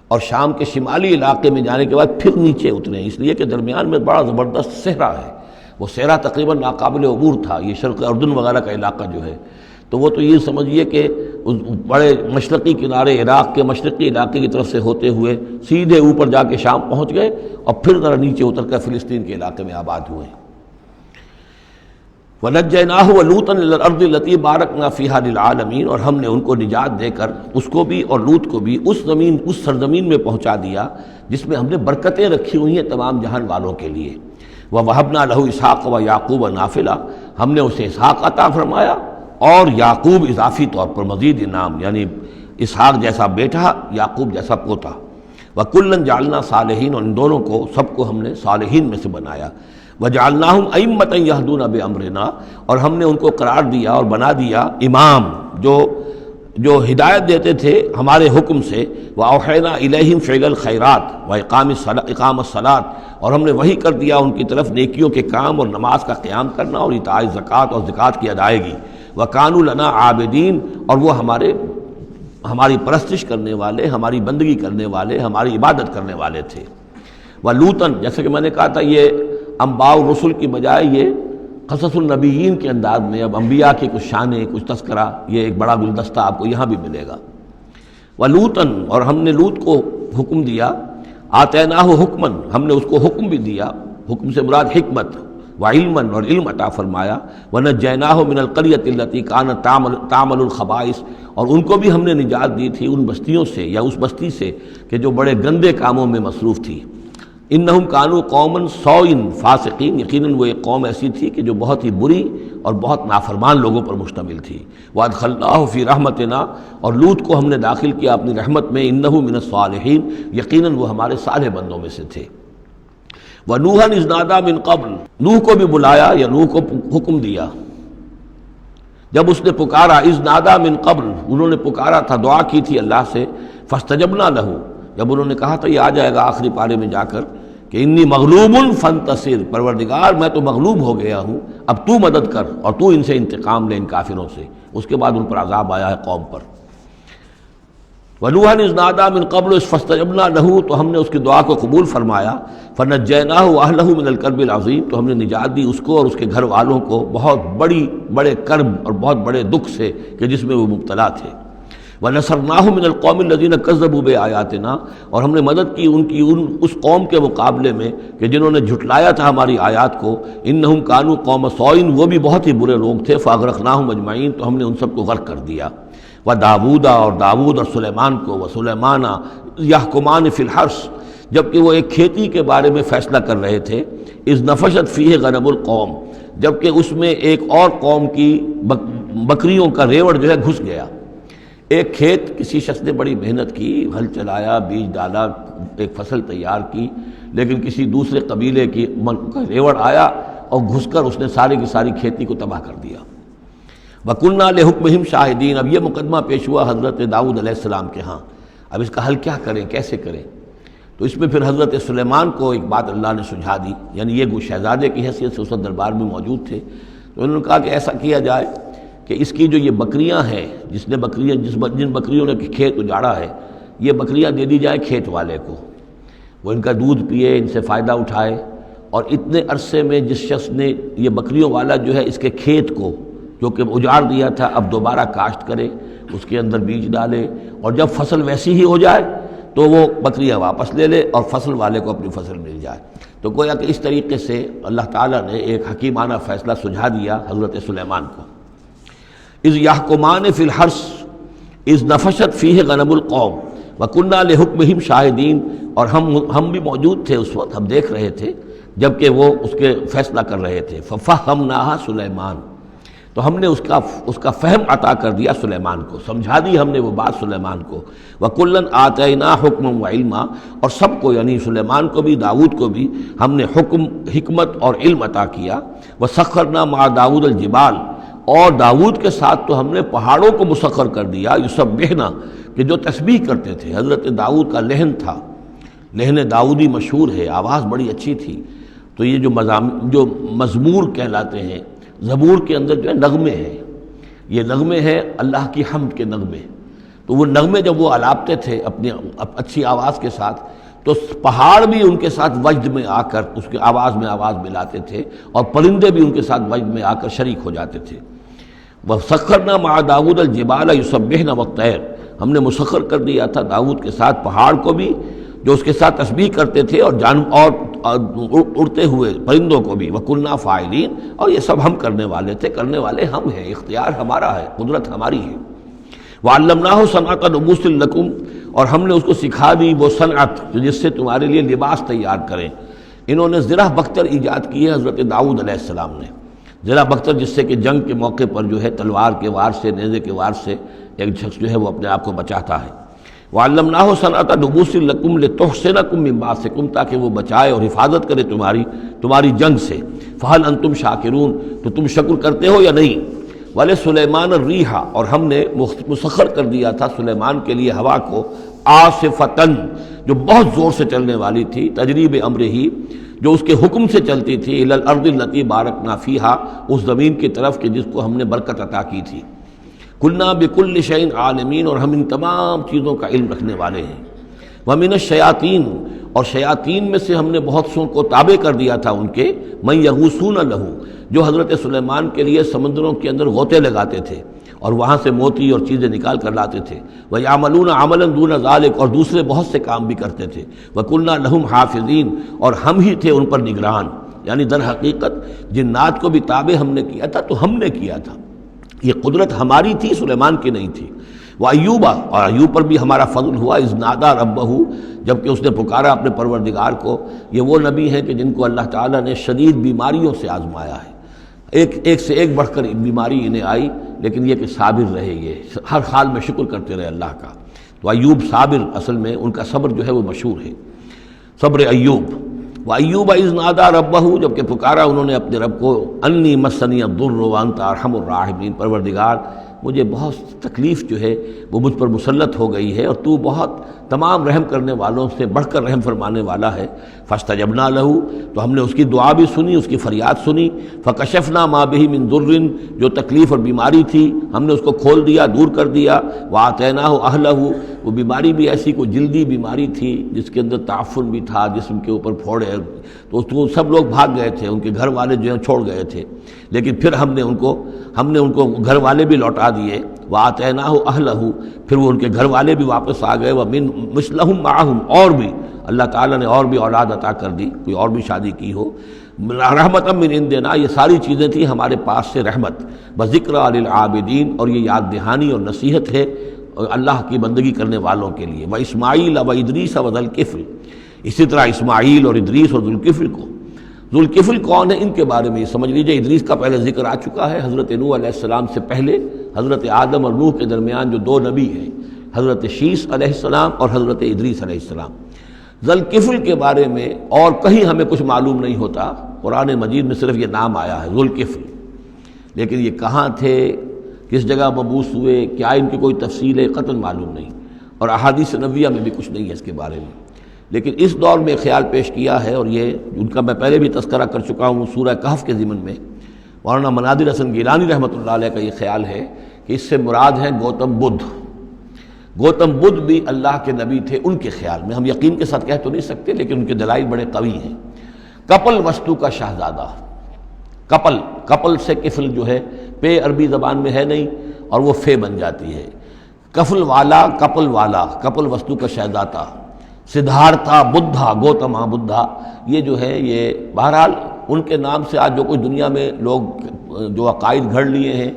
اور شام کے شمالی علاقے میں جانے کے بعد پھر نیچے اترے، اس لیے کہ درمیان میں بڑا زبردست صحرا ہے۔ وہ صحرا تقریباً ناقابل عبور تھا، یہ شرق اردن وغیرہ کا علاقہ جو ہے، تو وہ تو یہ سمجھیے کہ بڑے مشرقی کنارے عراق کے مشرقی علاقے کی طرف سے ہوتے ہوئے سیدھے اوپر جا کے شام پہنچ گئے، اور پھر ذرا نیچے اتر کر فلسطین کے علاقے میں آباد ہوئے۔ وَنَجَّيْنَاهُ وَلُوطًا إِلَى الْأَرْضِ الَّتِي بَارَكْنَا فِيهَا لِلْعَالَمِينَ، اور ہم نے ان کو نجات دے کر اس کو بھی اور لوط کو بھی اس سرزمین میں پہنچا دیا جس میں ہم نے برکتیں رکھی ہوئی ہیں تمام جہان والوں کے لیے۔ وَوَهَبْنَا لَهُ إِسْحَاقَ وَيَعْقُوبَ نَافِلَةً، ہم نے اسے اسحاق عطا فرمایا اور یعقوب اضافی طور پر مزید انعام، یعنی اسحاق جیسا بیٹا، یعقوب جیسا پوتا۔ وَكُلًّا جَعَلْنَا صَالِحِينَ، اور ان دونوں کو سب کو ہم نے صالحین میں سے بنایا۔ وَجَعَلْنَاهُمْ أَئِمَّةً يَهْدُونَ بِأَمْرِنَا، اور ہم نے ان کو قرار دیا اور بنا دیا امام، جو جو ہدایت دیتے تھے ہمارے حکم سے، وَأَوْحَيْنَا إِلَيْهِمْ فِعْلَ الْخَيْرَاتِ وَإِقَامَ الصَّلَاةِ، اور ہم نے وحی کر دیا ان کی طرف نیکیوں کے کام اور نماز کا قیام کرنا اور ایتاء زکوٰۃ اور زکوٰۃ کی ادائیگی، وَكَانُوا لَنَا عَابِدِينَ، اور وہ ہماری پرستش کرنے والے، ہماری بندگی کرنے والے، ہماری عبادت کرنے والے تھے۔ وَلُوطًا، جیسے کہ میں نے کہا تھا یہ انباء الرسل کی بجائے یہ قصص النبیین کے انداز میں اب انبیاء کی کچھ شانیں، کچھ تذکرہ، یہ ایک بڑا گلدستہ آپ کو یہاں بھی ملے گا۔ وَلُوطًا، اور ہم نے لوط کو حکم دیا، آتیناہ حکمًا، ہم نے اس کو حکم بھی دیا، حکم سے مراد حکمت، وعلمًا، اور علم عطا فرمایا، وَنَجَّيْنَاهُ مِنَ الْقَرْيَةِ الَّتِي كَانَتْ تَعْمَلُ الْخَبَائِثَ، اور ان کو بھی ہم نے نجات دی تھی ان بستیوں سے یا اس بستی سے کہ جو بڑے گندے کاموں میں مصروف تھی۔ انہم کانوا قوما سوء فاسقین، یقیناً وہ ایک قوم ایسی تھی کہ جو بہت ہی بری اور بہت نافرمان لوگوں پر مشتمل تھی۔ وادخلناہ فی رحمتنا، اور لوط کو ہم نے داخل کیا اپنی رحمت میں، انہ من الصالحین، یقیناً وہ ہمارے صالح بندوں میں سے تھے۔ ونوحا اذ نادی من قبل، نوح کو بھی بلایا یا نوح کو حکم دیا جب اس نے پکارا، اذ نادی من قبل، انہوں نے پکارا تھا، دعا کی تھی اللہ سے، فاستجبنا لہ، جب انہوں نے کہا تھا یہ آ جائے گا آخری پارے میں جا کر کہ انی مغلوب فانتصر، پروردگار میں تو مغلوب ہو گیا ہوں، اب تو مدد کر اور تو ان سے انتقام لے، ان کافروں سے۔ اس کے بعد ان پر عذاب آیا ہے قوم پر۔ وَنُوحًا اذ نادى من قبل فاستجبنا له، تو ہم نے اس کی دعا کو قبول فرمایا، فنجیناہ واہلہ من الکرب العظیم، تو ہم نے نجات دی اس کو اور اس کے گھر والوں کو بہت بڑے کرب اور بہت بڑے دکھ سے کہ جس میں وہ مبتلا تھے۔ وَنَصَرْنَاهُ مِنَ الْقَوْمِ الَّذِينَ كَذَّبُوا بِآيَاتِنَا، اور ہم نے مدد کی اس قوم کے مقابلے میں کہ جنہوں نے جھٹلایا تھا ہماری آیات کو، إِنَّهُمْ كَانُوا قَوْمَ سَوْءٍ، وہ بھی بہت ہی برے لوگ تھے، فَأَغْرَقْنَاهُمْ أَجْمَعِينَ، تو ہم نے ان سب کو غرق کر دیا۔ وَدَاوُودَ، اور داود اور سلیمان کو، وَسُلَيْمَانَ يَحْكُمَانِ فِي الْحَرْثِ، جبکہ وہ ایک کھیتی کے بارے میں فیصلہ کر رہے تھے، إِذْ نَفَشَتْ فِيهِ غَنَمُ الْقَوْمِ، جبکہ اس میں ایک اور قوم کی بکریوں کا ریوڑ جو ہے گھس گیا۔ ایک کھیت کسی شخص نے بڑی محنت کی، ہل چلایا، بیج ڈالا، ایک فصل تیار کی، لیکن کسی دوسرے قبیلے کی ریوڑ آیا اور گھس کر اس نے ساری کی ساری کھیتی کو تباہ کر دیا۔ وَكُنَّا لِحُكْمِهِمْ شَاهِدِينَ، اب یہ مقدمہ پیش ہوا حضرت داؤد علیہ السلام کے ہاں، اب اس کا حل کیا کریں، کیسے کریں؟ تو اس میں پھر حضرت سلیمان کو ایک بات اللہ نے سجھا دی، یعنی یہ شہزادے کی حیثیت سے اس وقت دربار میں موجود تھے، تو انہوں نے کہا کہ ایسا کیا جائے کہ اس کی جو یہ بکریاں ہیں، جن بکریوں نے کھیت اجاڑا ہے، یہ بکریاں دے دی جائیں کھیت والے کو، وہ ان کا دودھ پیے، ان سے فائدہ اٹھائے، اور اتنے عرصے میں جس شخص نے یہ بکریوں والا جو ہے اس کے کھیت کو جو کہ اجاڑ دیا تھا اب دوبارہ کاشت کرے، اس کے اندر بیج ڈالے، اور جب فصل ویسی ہی ہو جائے تو وہ بکریاں واپس لے لے اور فصل والے کو اپنی فصل مل جائے۔ تو گویا کہ اس طریقے سے اللہ تعالیٰ نے ایک حکیمانہ فیصلہ سجھا دیا حضرت سلیمان کو۔ اذ یحکمان فی الحرث اذ نفشت فیہ غنم القوم وکنہ لحکمہم شاہدین، اور ہم بھی موجود تھے اس وقت، ہم دیکھ رہے تھے جبکہ وہ اس کے فیصلہ کر رہے تھے۔ ففہمناہا سلیمان، تو ہم نے اس کا فہم عطا کر دیا سلیمان کو، سمجھا دی ہم نے وہ بات سلیمان کو۔ وَكُلًّا آتَيْنَا حُكْمًا وَعِلْمًا، اور سب کو یعنی سلیمان کو بھی داود کو بھی ہم نے حکم، حکمت اور علم عطا کیا۔ وَسَخَّرْنَا مَعَ داود الجبال، اور داود کے ساتھ تو ہم نے پہاڑوں کو مسخر کر دیا، یسبحنا، کہ جو تسبیح کرتے تھے۔ حضرت داود کا لہن تھا، لہن داودی مشہور ہے، آواز بڑی اچھی تھی، تو یہ جو مزمور کہلاتے ہیں، زبور کے اندر جو ہے نغمے ہیں، یہ نغمے ہیں اللہ کی حمد کے نغمے، تو وہ نغمے جب وہ الاپتے تھے اپنی اچھی آواز کے ساتھ، تو پہاڑ بھی ان کے ساتھ وجد میں آ کر اس کے آواز میں آواز ملاتے تھے، اور پرندے بھی ان کے ساتھ وجد میں آ کر شریک ہو جاتے تھے۔ وَسَخَّرْنَا مَعَ داود الجبال يُسَبِّحْنَ وَالطَّيْرَ، ہم نے مسخر کر دیا تھا داود کے ساتھ پہاڑ کو بھی جو اس کے ساتھ تسبیح کرتے تھے، اور اڑتے ہوئے پرندوں کو بھی۔ وَكُنَّا فَاعِلِينَ، اور یہ سب ہم کرنے والے تھے، کرنے والے ہم ہیں، اختیار ہمارا ہے، قدرت ہماری ہے۔ وَعَلَّمْنَاهُ صَنْعَةَ لُبُوسٍ لَكُمْ، اور ہم نے اس کو سکھا دی وہ صنعت جس سے تمہارے لیے لباس تیار کریں۔ انہوں نے زرہ بختر ایجاد کی ہے حضرت داؤد علیہ السلام نے، زرہ بختر جس سے کہ جنگ کے موقع پر جو ہے تلوار کے وار سے، نیزے کے وار سے ایک شخص جو ہے وہ اپنے آپ کو بچاتا ہے۔ وَعَلَّمْنَاهُ صَنْعَةَ لُبُوسٍ لَكُمْ لِتُحْصِنَكُم مِّن بَأْسِكُمْ، تاکہ وہ بچائے اور حفاظت کرے تمہاری جنگ سے۔ فَهَلْ أَنْتُمْ شَاكِرُونَ، تو تم شکر کرتے ہو یا نہیں؟ وَلِ سُلَيْمَانَ الرِّیحَ، اور ہم نے مسخر کر دیا تھا سلیمان کے لیے ہوا کو، عاصفتاً، جو بہت زور سے چلنے والی تھی، تجریب امر ہی، جو اس کے حکم سے چلتی تھی، الی الارض التی بارکنا فیہا، اس زمین کی طرف کہ جس کو ہم نے برکت عطا کی تھی۔ کلنا بکل شیء عالمین، اور ہم ان تمام چیزوں کا علم رکھنے والے ہیں۔ ومن الشیاطین، اور شیاطین میں سے ہم نے بہت سوں کو تابع کر دیا تھا ان کے، من یغوصون لہ، جو حضرت سلیمان کے لیے سمندروں کے اندر غوطے لگاتے تھے اور وہاں سے موتی اور چیزیں نکال کر لاتے تھے، وَيَعْمَلُونَ عَمَلًا دُونَ ذَلِكَ، اور دوسرے بہت سے کام بھی کرتے تھے، وَكُنَّا لَهُمْ حَافِظِينَ، اور ہم ہی تھے ان پر نگران۔ یعنی در حقیقت جنات کو بھی تابع ہم نے کیا تھا، تو ہم نے کیا تھا، یہ قدرت ہماری تھی، سلیمان کی نہیں تھی۔ وَأَيُّوبَ، اور ایوب پر بھی ہمارا فضل ہوا، اذ نادى ربہ، جبکہ اس نے پکارا اپنے پروردگار کو۔ یہ وہ نبی ہیں کہ جن کو اللہ تعالیٰ نے شدید بیماریوں سے آزمایا ہے، ایک سے ایک بڑھ کر بیماری انہیں آئی، لیکن یہ کہ صابر رہے، یہ ہر حال میں شکر کرتے رہے اللہ کا۔ تو ایوب صابر، اصل میں ان کا صبر جو ہے وہ مشہور ہے، صبر ایوب۔ وَأَيُّوبَ إِذْ نَادَىٰ رَبَّهُ، جبکہ پکارا انہوں نے اپنے رب کو، أَنِّي مَسَّنِيَ الضُّرُّ وَأَنْتَ أَرْحَمُ الرَّاحِمِينَ، پروردگار مجھے بہت تکلیف جو ہے وہ مجھ پر مسلط ہو گئی ہے، اور تو بہت تمام رحم کرنے والوں سے بڑھ کر رحم فرمانے والا ہے۔ فَاسْتَجَبْنَا لَهُ، تو ہم نے اس کی دعا بھی سنی، اس کی فریاد سنی۔ فَكَشَفْنَا مَا بِهِ مِن ضُرٍّ، جو تکلیف اور بیماری تھی ہم نے اس کو کھول دیا، دور کر دیا۔ وَآتَيْنَاهُ أَهْلَهُ، وہ بیماری بھی ایسی کوئی جلدی بیماری تھی جس کے اندر تعفن بھی تھا، جسم کے اوپر پھوڑے، تو سب لوگ بھاگ گئے تھے، ان کے گھر والے جو ہیں چھوڑ گئے تھے، لیکن پھر ہم نے ان کو گھر والے بھی لوٹا دیے۔ وَآتَيْنَاهُ أَهْلَهُ، پھر وہ ان کے گھر والے بھی واپس آ گئے۔ وَمِن مِثْلَهُمْ مَعَهُمْ، اور بھی اللہ تعالیٰ نے اور بھی اولاد عطا کر دی، کوئی اور بھی شادی کی ہو۔ رحمۃ من عندنا، یہ ساری چیزیں تھیں ہمارے پاس سے رحمت۔ وذکریٰ للعابدین، اور یہ یاد دہانی اور نصیحت ہے اللہ کی بندگی کرنے والوں کے لیے۔ واسماعیل وادریس وذوالکفل، اسی طرح اسماعیل اور ادریس اور ذوالکفل کو۔ ذوالکفل کون ہے ان کے بارے میں یہ سمجھ لیجئے، ادریس کا پہلے ذکر آ چکا ہے، حضرت نوح علیہ السلام سے پہلے حضرت آدم اور نوح کے درمیان جو دو نبی ہیں، حضرت شیث علیہ السلام اور حضرت ادریس علیہ السلام۔ ذوالکفل کے بارے میں اور کہیں ہمیں کچھ معلوم نہیں ہوتا، قرآن مجید میں صرف یہ نام آیا ہے ذوالکفل، لیکن یہ کہاں تھے، کس جگہ مبعوث ہوئے، کیا ان کی کوئی تفصیل ہے، قطعاً معلوم نہیں، اور احادیث نبویہ میں بھی کچھ نہیں ہے اس کے بارے میں۔ لیکن اس دور میں خیال پیش کیا ہے، اور یہ ان کا میں پہلے بھی تذکرہ کر چکا ہوں سورہ کہف کے ضمن میں، مولانا منادر حسن گیلانی رحمۃ اللہ علیہ کا یہ خیال ہے کہ اس سے مراد ہیں گوتم بدھ۔ گوتم بدھ بھی اللہ کے نبی تھے ان کے خیال میں، ہم یقین کے ساتھ کہہ تو نہیں سکتے، لیکن ان کے دلائل بڑے قوی ہیں۔ کپل وستو کا شہزادہ، کپل سے کفل جو ہے، پے عربی زبان میں ہے نہیں اور وہ فے بن جاتی ہے، کفل والا، کپل وستو کا شہزادہ، سدھارتھا بدھا، گوتما بدھا، یہ جو ہے یہ بہرحال ان کے نام سے آج جو کچھ دنیا میں لوگ جو عقائد گھڑ لیے ہیں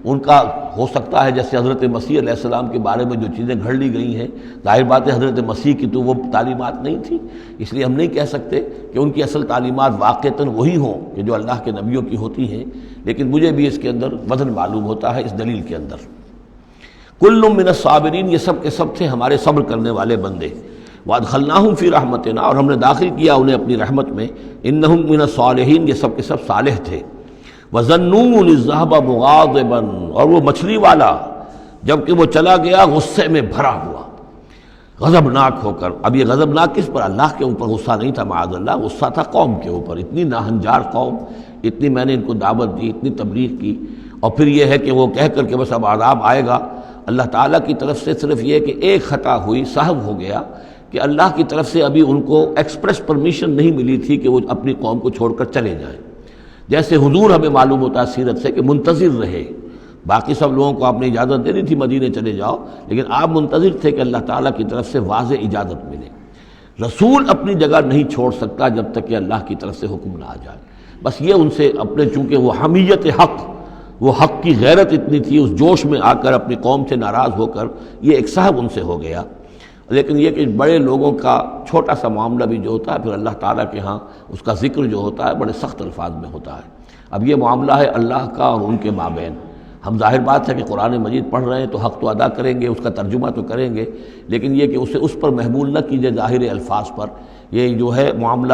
ان کا ہو سکتا ہے، جیسے حضرت مسیح علیہ السلام کے بارے میں جو چیزیں گھڑ لی گئی ہیں، ظاہر بات ہے حضرت مسیح کی تو وہ تعلیمات نہیں تھی، اس لیے ہم نہیں کہہ سکتے کہ ان کی اصل تعلیمات واقعتاً وہی ہوں کہ جو اللہ کے نبیوں کی ہوتی ہیں، لیکن مجھے بھی اس کے اندر وزن معلوم ہوتا ہے اس دلیل کے اندر۔ کل من الصابرین، یہ سب کے سب تھے ہمارے صبر کرنے والے بندے۔ وادخلناہم فی رحمتنا، اور ہم نے داخل کیا انہیں اپنی رحمت میں۔ انہم من الصالحین، یہ سب کے سب صالح تھے۔ وظنون اذ ذهب مغاضبا، اور وہ مچھلی والا جبکہ وہ چلا گیا غصے میں بھرا ہوا، غضبناک ہو کر۔ اب یہ غضبناک کس پر؟ اللہ کے اوپر غصہ نہیں تھا معاذ اللہ، غصہ تھا قوم کے اوپر، اتنی ناہنجار قوم، اتنی میں نے ان کو دعوت دی، اتنی تبلیغ کی، اور پھر یہ ہے کہ وہ کہہ کر کے بس اب عذاب آئے گا۔ اللہ تعالیٰ کی طرف سے صرف یہ کہ ایک خطا ہوئی، سہو ہو گیا کہ اللہ کی طرف سے ابھی ان کو ایکسپریس پرمیشن نہیں ملی تھی کہ وہ اپنی قوم کو چھوڑ کر چلے جائیں۔ جیسے حضور ہمیں معلوم ہوتا ہے سیرت سے کہ منتظر رہے، باقی سب لوگوں کو آپ نے اجازت دے دی تھی مدینے چلے جاؤ، لیکن آپ منتظر تھے کہ اللہ تعالیٰ کی طرف سے واضح اجازت ملے۔ رسول اپنی جگہ نہیں چھوڑ سکتا جب تک کہ اللہ کی طرف سے حکم نہ آ جائے، بس یہ ان سے اپنے، چونکہ وہ حمیت حق، وہ حق کی غیرت اتنی تھی، اس جوش میں آ کر اپنی قوم سے ناراض ہو کر یہ ایک صاحب ان سے ہو گیا۔ لیکن یہ کہ بڑے لوگوں کا چھوٹا سا معاملہ بھی جو ہوتا ہے پھر اللہ تعالیٰ کے ہاں اس کا ذکر جو ہوتا ہے بڑے سخت الفاظ میں ہوتا ہے۔ اب یہ معاملہ ہے اللہ کا اور ان کے مابین، ہم ظاہر بات ہے کہ قرآن مجید پڑھ رہے ہیں تو حق تو ادا کریں گے، اس کا ترجمہ تو کریں گے، لیکن یہ کہ اسے اس پر محمول نہ کیجیے ظاہر الفاظ پر یہ جو ہے معاملہ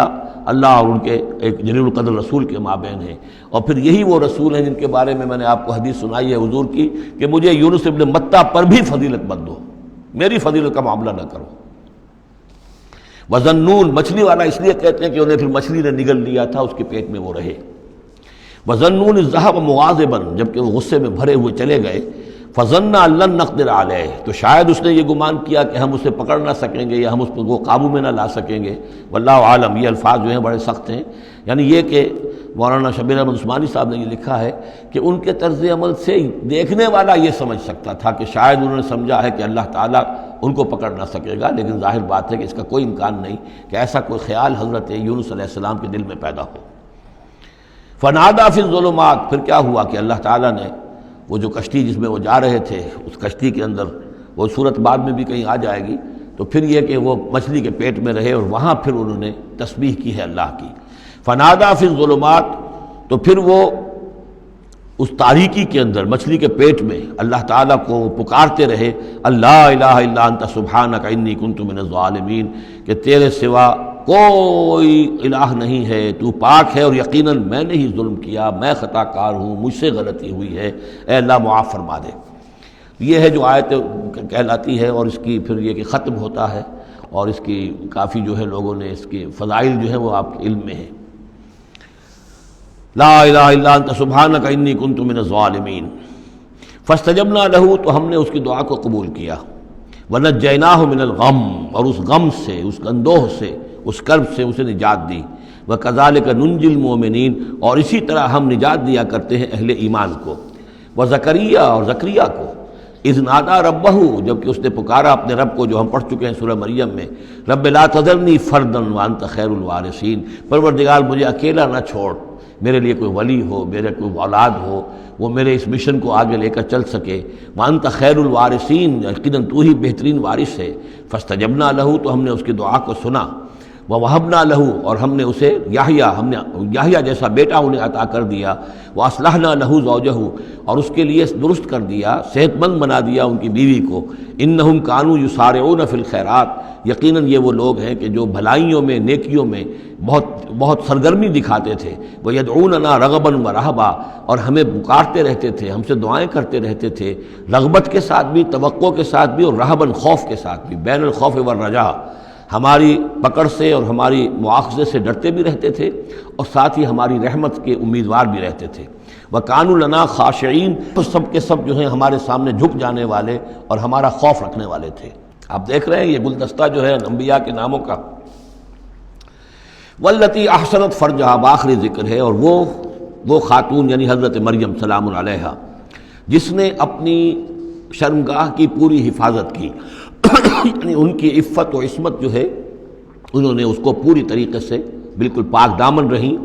اللہ اور ان کے ایک جلیل القدر رسول کے مابین ہے، اور پھر یہی وہ رسول ہیں جن کے بارے میں نے آپ کو حدیث سنائی ہے حضور کی کہ مجھے یونس ابن متیٰ پر بھی فضیلت مت دو، میری فضیلت کا معاملہ نہ کرو۔ وذنون، مچھلی والا اس لیے کہتے ہیں کہ انہیں پھر مچھلی نے نگل لیا تھا، اس کے پیٹ میں وہ رہے۔ وذنون اذ ذهب مغاضبا، جبکہ وہ غصے میں بھرے ہوئے چلے گئے، فظن ان لن نقدر علیہ، تو شاید اس نے یہ گمان کیا کہ ہم اسے پکڑ نہ سکیں گے یا ہم اس کو قابو میں نہ لا سکیں گے۔ واللہ عالم، یہ الفاظ جو ہیں بڑے سخت ہیں، یعنی یہ کہ مولانا شبیر احمد عثمانی صاحب نے یہ لکھا ہے کہ ان کے طرز عمل سے دیکھنے والا یہ سمجھ سکتا تھا کہ شاید انہوں نے سمجھا ہے کہ اللہ تعالیٰ ان کو پکڑ نہ سکے گا، لیکن ظاہر بات ہے کہ اس کا کوئی امکان نہیں کہ ایسا کوئی خیال حضرت یونس علیہ السلام کے دل میں پیدا ہو۔ فنادا فی الظلمات، پھر کیا ہوا کہ اللہ تعالیٰ نے وہ جو کشتی جس میں وہ جا رہے تھے، اس کشتی کے اندر وہ صورت بعد میں بھی کہیں آ جائے گی، تو پھر یہ کہ وہ مچھلی کے پیٹ میں رہے اور وہاں پھر انہوں نے تسبیح کی ہے اللہ کی۔ فنادا فی الظلمات، تو پھر وہ اس تاریکی کے اندر مچھلی کے پیٹ میں اللہ تعالیٰ کو پکارتے رہے، اللہ الہ الا انت سبحانک انی کنت من الظالمین، کہ تیرے سوا کوئی الہ نہیں ہے، تو پاک ہے اور یقیناً میں نے ہی ظلم کیا، میں خطا کار ہوں، مجھ سے غلطی ہوئی ہے، اے اللہ معاف فرما دے۔ یہ ہے جو آیت کہلاتی ہے، اور اس کی پھر یہ کہ ختم ہوتا ہے، اور اس کی کافی جو ہے لوگوں نے اس کے فضائل جو ہیں وہ آپ کے علم میں ہیں۔ لا الہ الا انت سبحانک انی کنت من الظالمین فاستجبنا لہ، تو ہم نے اس کی دعا کو قبول کیا، ونجیناہ من الغم، اور اس غم سے، اس اندوہ سے، اس کرب سے اسے نجات دی، وکذالک ننجی المؤمنین، اور اسی طرح ہم نجات دیا کرتے ہیں اہل ایمان کو۔ وزکریا، اور زکریا کو، اذ نادا ربہ، جبکہ اس نے پکارا اپنے رب کو، جو ہم پڑھ چکے ہیں سورہ مریم میں، رب لا تذرنی فردا وانت خیر الوارثین، پروردگار مجھے اکیلا نہ چھوڑ، میرے لیے کوئی ولی ہو، میرے کوئی اولاد ہو، وہ میرے اس مشن کو آگے لے کر چل سکے۔ وانت خیر الوارثین، یقیناً تو ہی بہترین وارث ہے۔ فاستجبنا لہ، تو ہم نے اس کی دعا کو سنا، ووہبنا لہ، اور ہم نے اسے یحییٰ جیسا بیٹا انہیں عطا کر دیا، واصلحنا لہ زوجہ، اور اس کے لیے درست کر دیا، صحت مند بنا دیا ان کی بیوی کو۔ انہم کانوا یسارعون فی الخیرات، یقیناً یہ وہ لوگ ہیں کہ جو بھلائیوں میں، نیکیوں میں بہت سرگرمی دکھاتے تھے۔ وَيَدْعُونَنَا رَغَبًا وَرَهْبًا، اور ہمیں پکارتے رہتے تھے، ہم سے دعائیں کرتے رہتے تھے، رغبت کے ساتھ بھی، توقع کے ساتھ بھی، اور رہباً، خوف کے ساتھ بھی، بین الخوف والرجاء، ہماری پکڑ سے اور ہماری مواخذے سے ڈرتے بھی رہتے تھے، اور ساتھ ہی ہماری رحمت کے امیدوار بھی رہتے تھے۔ وَكَانُوا لَنَا خَاشِعِينَ، تو سب کے سب جو ہیں ہمارے سامنے جھک جانے والے اور ہمارا خوف رکھنے والے تھے۔ آپ دیکھ رہے ہیں یہ گلدستہ جو ہے انبیاء کے ناموں کا۔ واللتی احسنت فرجہا، آخری ذکر ہے، اور وہ خاتون یعنی حضرت مریم سلام علیہا، جس نے اپنی شرمگاہ کی پوری حفاظت کی، یعنی ان کی عفت و عصمت جو ہے انہوں نے اس کو پوری طریقے سے بالکل پاک دامن رہیں۔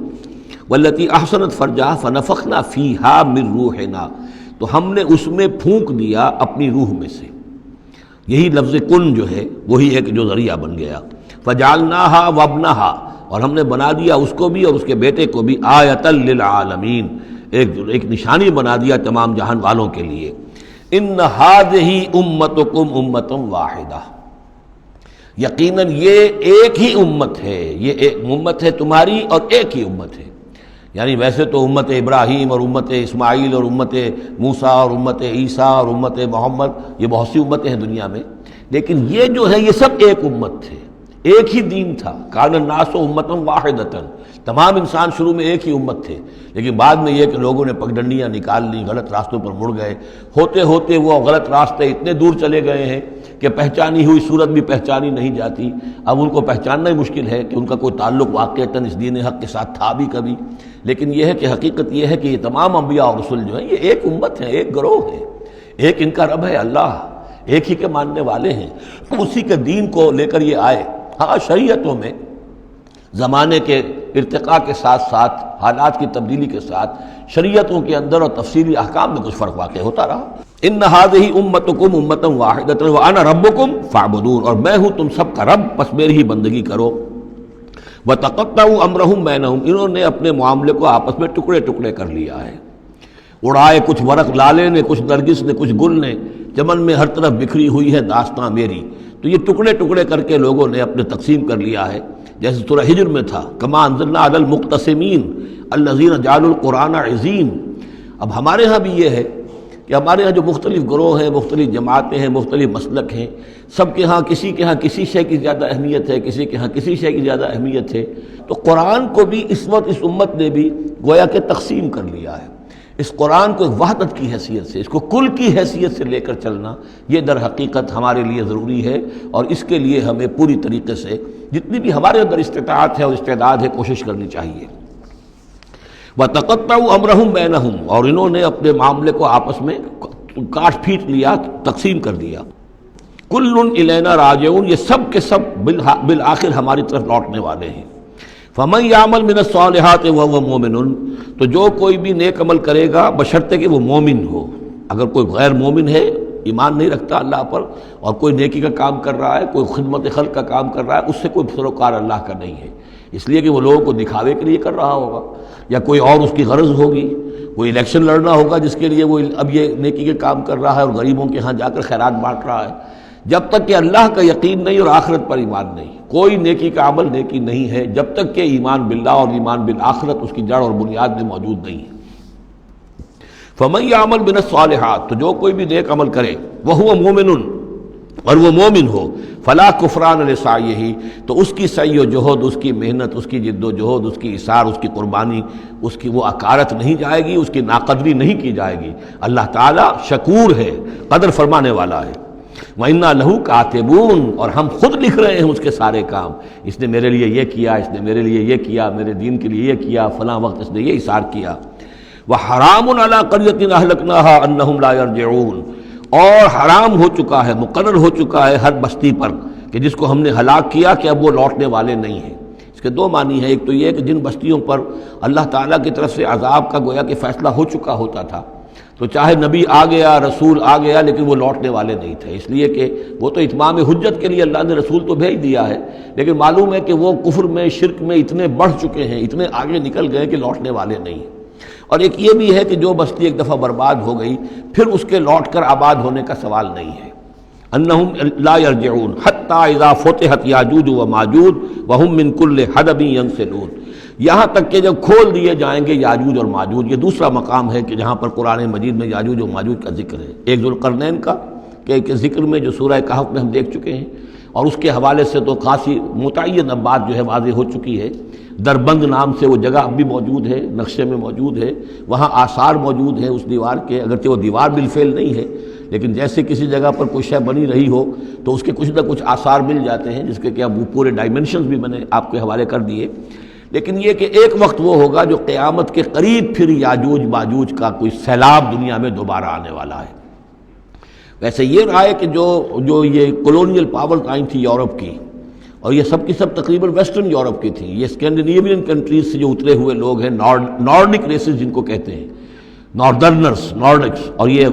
واللتی احسنت فرجہا فنفخنا فیہا من روحنا، تو ہم نے اس میں پھونک دیا اپنی روح میں سے، یہی لفظ کن جو ہے وہی ایک جو ذریعہ بن گیا۔ فجعلناہا وابنہا، اور ہم نے بنا دیا اس کو بھی اور اس کے بیٹے کو بھی آیۃ للعالمین، ایک نشانی بنا دیا تمام جہان والوں کے لیے۔ ان ہذہ امتکم امۃ واحدہ، یقیناً یہ ایک ہی امت ہے، یہ ایک امت ہے تمہاری اور ایک ہی امت ہے۔ یعنی ویسے تو امت ابراہیم اور امت اسماعیل اور امت موسیٰ اور امت عیسیٰ اور امت محمد، یہ بہت سی امتیں ہیں دنیا میں، لیکن یہ جو ہے یہ سب ایک امت تھے، ایک ہی دین تھا۔ کان الناس امۃ واحدۃ، تمام انسان شروع میں ایک ہی امت تھے، لیکن بعد میں یہ کہ لوگوں نے پگڈنڈیاں نکال لی، غلط راستوں پر مڑ گئے، ہوتے ہوتے وہ غلط راستے اتنے دور چلے گئے ہیں کہ پہچانی ہوئی صورت بھی پہچانی نہیں جاتی۔ اب ان کو پہچاننا ہی مشکل ہے کہ ان کا کوئی تعلق واقعتاً اس دین حق کے ساتھ تھا بھی کبھی، لیکن یہ ہے کہ حقیقت یہ ہے کہ یہ تمام انبیاء اور رسل جو ہیں یہ ایک امت ہیں، ایک گروہ ہے، ایک ان کا رب ہے اللہ، ایک ہی کے ماننے والے ہیں، اسی کے دین کو لے کر یہ آئے۔ ہاں شریعتوں میں زمانے کے ارتقاء کے ساتھ ساتھ، حالات کی تبدیلی کے ساتھ، شریعتوں کے اندر اور تفصیلی احکام میں کچھ فرق واقع ہوتا رہا۔ ان ہذہ امتکم امۃ واحدۃ وانا ربکم فاعبدون، اور میں ہوں تم سب کا رب، پس میری ہی بندگی کرو۔ وتقطعوا امرهم بینہم، انہوں نے اپنے معاملے کو آپس میں ٹکڑے ٹکڑے کر لیا ہے، اڑائے کچھ ورق لالے نے، کچھ نرگس نے، کچھ گل نے، چمن میں ہر طرف بکھری ہوئی ہے داستاں میری، تو یہ ٹکڑے ٹکڑے کر کے لوگوں نے اپنے تقسیم کر لیا ہے۔ جیسے سورہ ہجر میں تھا کما انزلنا علی المقتسمین الذین جعلوا القرآن عظیم۔ اب ہمارے ہاں بھی یہ ہے کہ ہمارے ہاں جو مختلف گروہ ہیں، مختلف جماعتیں ہیں، مختلف مسلک ہیں، سب کے ہاں کسی شے کی زیادہ اہمیت ہے، کسی کے ہاں کسی شے کی زیادہ اہمیت ہے، تو قرآن کو بھی اس وقت اس امت نے بھی گویا کہ تقسیم کر لیا ہے۔ اس قرآن کو ایک وحدت کی حیثیت سے، اس کو کل کی حیثیت سے لے کر چلنا، یہ در حقیقت ہمارے لیے ضروری ہے، اور اس کے لیے ہمیں پوری طریقے سے جتنی بھی ہمارے اندر استطاعت ہے اور استعداد ہے کوشش کرنی چاہیے۔ وَتَقَطَّعُوا أَمْرَهُمْ بَيْنَهُمْ، اور انہوں نے اپنے معاملے کو آپس میں کاٹ پھینٹ لیا، تقسیم کر دیا۔ كُلٌّ إِلَيْنَا راجعون، یہ سب کے سب بالآخر ہماری طرف لوٹنے والے ہیں۔ فَمَن يَعْمَلْ مِنَ الصَّالِحَاتِ وَهُوَ مُؤْمِنٌ، تو جو کوئی بھی نیک عمل کرے گا بشرطے کہ وہ مومن ہو۔ اگر کوئی غیر مومن ہے، ایمان نہیں رکھتا اللہ پر، اور کوئی نیکی کا کام کر رہا ہے، کوئی خدمت خلق کا کام کر رہا ہے، اس سے کوئی سروکار اللہ کا نہیں ہے، اس لیے کہ وہ لوگوں کو دکھاوے کے لیے کر رہا ہوگا، یا کوئی اور اس کی غرض ہوگی، کوئی الیکشن لڑنا ہوگا جس کے لیے وہ اب یہ نیکی کے کام کر رہا ہے اور غریبوں کے ہاں جا کر خیرات بانٹ رہا ہے۔ جب تک کہ اللہ کا یقین نہیں اور آخرت پر ایمان نہیں، کوئی نیکی کا عمل نیکی نہیں ہے جب تک کہ ایمان باللہ اور ایمان بالآخرت اس کی جڑ اور بنیاد میں موجود نہیں ہے۔ فَمَن يَعْمَلْ مِنَ الصَّالِحَاتِ، تو جو کوئی بھی نیک عمل کرے، وَهُوَ مُؤْمِنٌ، اور وہ مومن ہو، فَلَا كُفْرَانَ لِسَعْيِهِ، تو اس کی سعی و جہد، اس کی محنت، اس کی جد و جہد، اس کی ایثار، اس کی قربانی، اس کی وہ اکارت نہیں جائے گی، اس کی ناقدری نہیں کی جائے گی۔ اللہ تعالیٰ شکور ہے، قدر فرمانے والا ہے۔ وَإِنَّا لَهُ كَاتِبُونَ، اور ہم خود لکھ رہے ہیں اس کے سارے کام، اس نے میرے لیے یہ کیا، اس نے میرے لیے یہ کیا، میرے دین کے لیے یہ کیا، فلاں وقت اس نے یہ ایثار کیا۔ وَحَرَامٌ عَلَىٰ قَرْيَةٍ أَهْلَكْنَاهَا أَنَّهُمْ لَا يَرْجِعُونَ، اور حرام ہو چکا ہے، مقرر ہو چکا ہے ہر بستی پر کہ جس کو ہم نے ہلاک کیا کہ اب وہ لوٹنے والے نہیں ہیں۔ اس کے دو معنی ہیں، ایک تو یہ کہ جن بستیوں پر اللہ تعالیٰ کی طرف سے عذاب کا گویا کہ فیصلہ ہو چکا ہوتا تھا، تو چاہے نبی آ گیا، رسول آ گیا، لیکن وہ لوٹنے والے نہیں تھے، اس لیے کہ وہ تو اتمام حجت کے لیے اللہ نے رسول تو بھیج دیا ہے، لیکن معلوم ہے کہ وہ کفر میں، شرک میں اتنے بڑھ چکے ہیں، اتنے آگے نکل گئے کہ لوٹنے والے نہیں ہیں۔ اور ایک یہ بھی ہے کہ جو بستی ایک دفعہ برباد ہو گئی، پھر اس کے لوٹ کر آباد ہونے کا سوال نہیں ہے۔ انہم لا یرجعون حتی اذا فتحت یاجوج و ماجوج وہم من کل حدب ینسلون، یہاں تک کہ جب کھول دیے جائیں گے یاجوج اور ماجوج۔ یہ دوسرا مقام ہے کہ جہاں پر قرآن مجید میں یاجوج و ماجوج کا ذکر ہے، ایک ذوالقرنین کا کہ ذکر میں جو سورہ کہف میں ہم دیکھ چکے ہیں، اور اس کے حوالے سے تو خاصی متعین اب بات جو ہے واضح ہو چکی ہے۔ دربند نام سے وہ جگہ اب بھی موجود ہے، نقشے میں موجود ہے، وہاں آثار موجود ہیں اس دیوار کے، اگرچہ وہ دیوار بالفعل نہیں ہے، لیکن جیسے کسی جگہ پر کوئی شے بنی رہی ہو تو اس کے کچھ نہ کچھ آثار مل جاتے ہیں، جس کے کہ اب وہ پورے ڈائمنشنز بھی میں نے آپ کے حوالے کر دیے۔ لیکن یہ کہ ایک وقت وہ ہوگا جو قیامت کے قریب پھر یاجوج ماجوج کا کوئی سیلاب دنیا میں دوبارہ آنے والا ہے۔ ویسے یہ رہا ہے کہ جو یہ کولونیل پاورز آئی تھی یورپ کی، اور یہ سب کی سب تقریباً ویسٹرن یورپ کی تھی، یہ اسکینڈینیوین کنٹریز سے جو اترے ہوئے لوگ ہیں، نارڈک ریسز جن کو کہتے ہیں، ناردرنرز، نارڈکس، اور یہ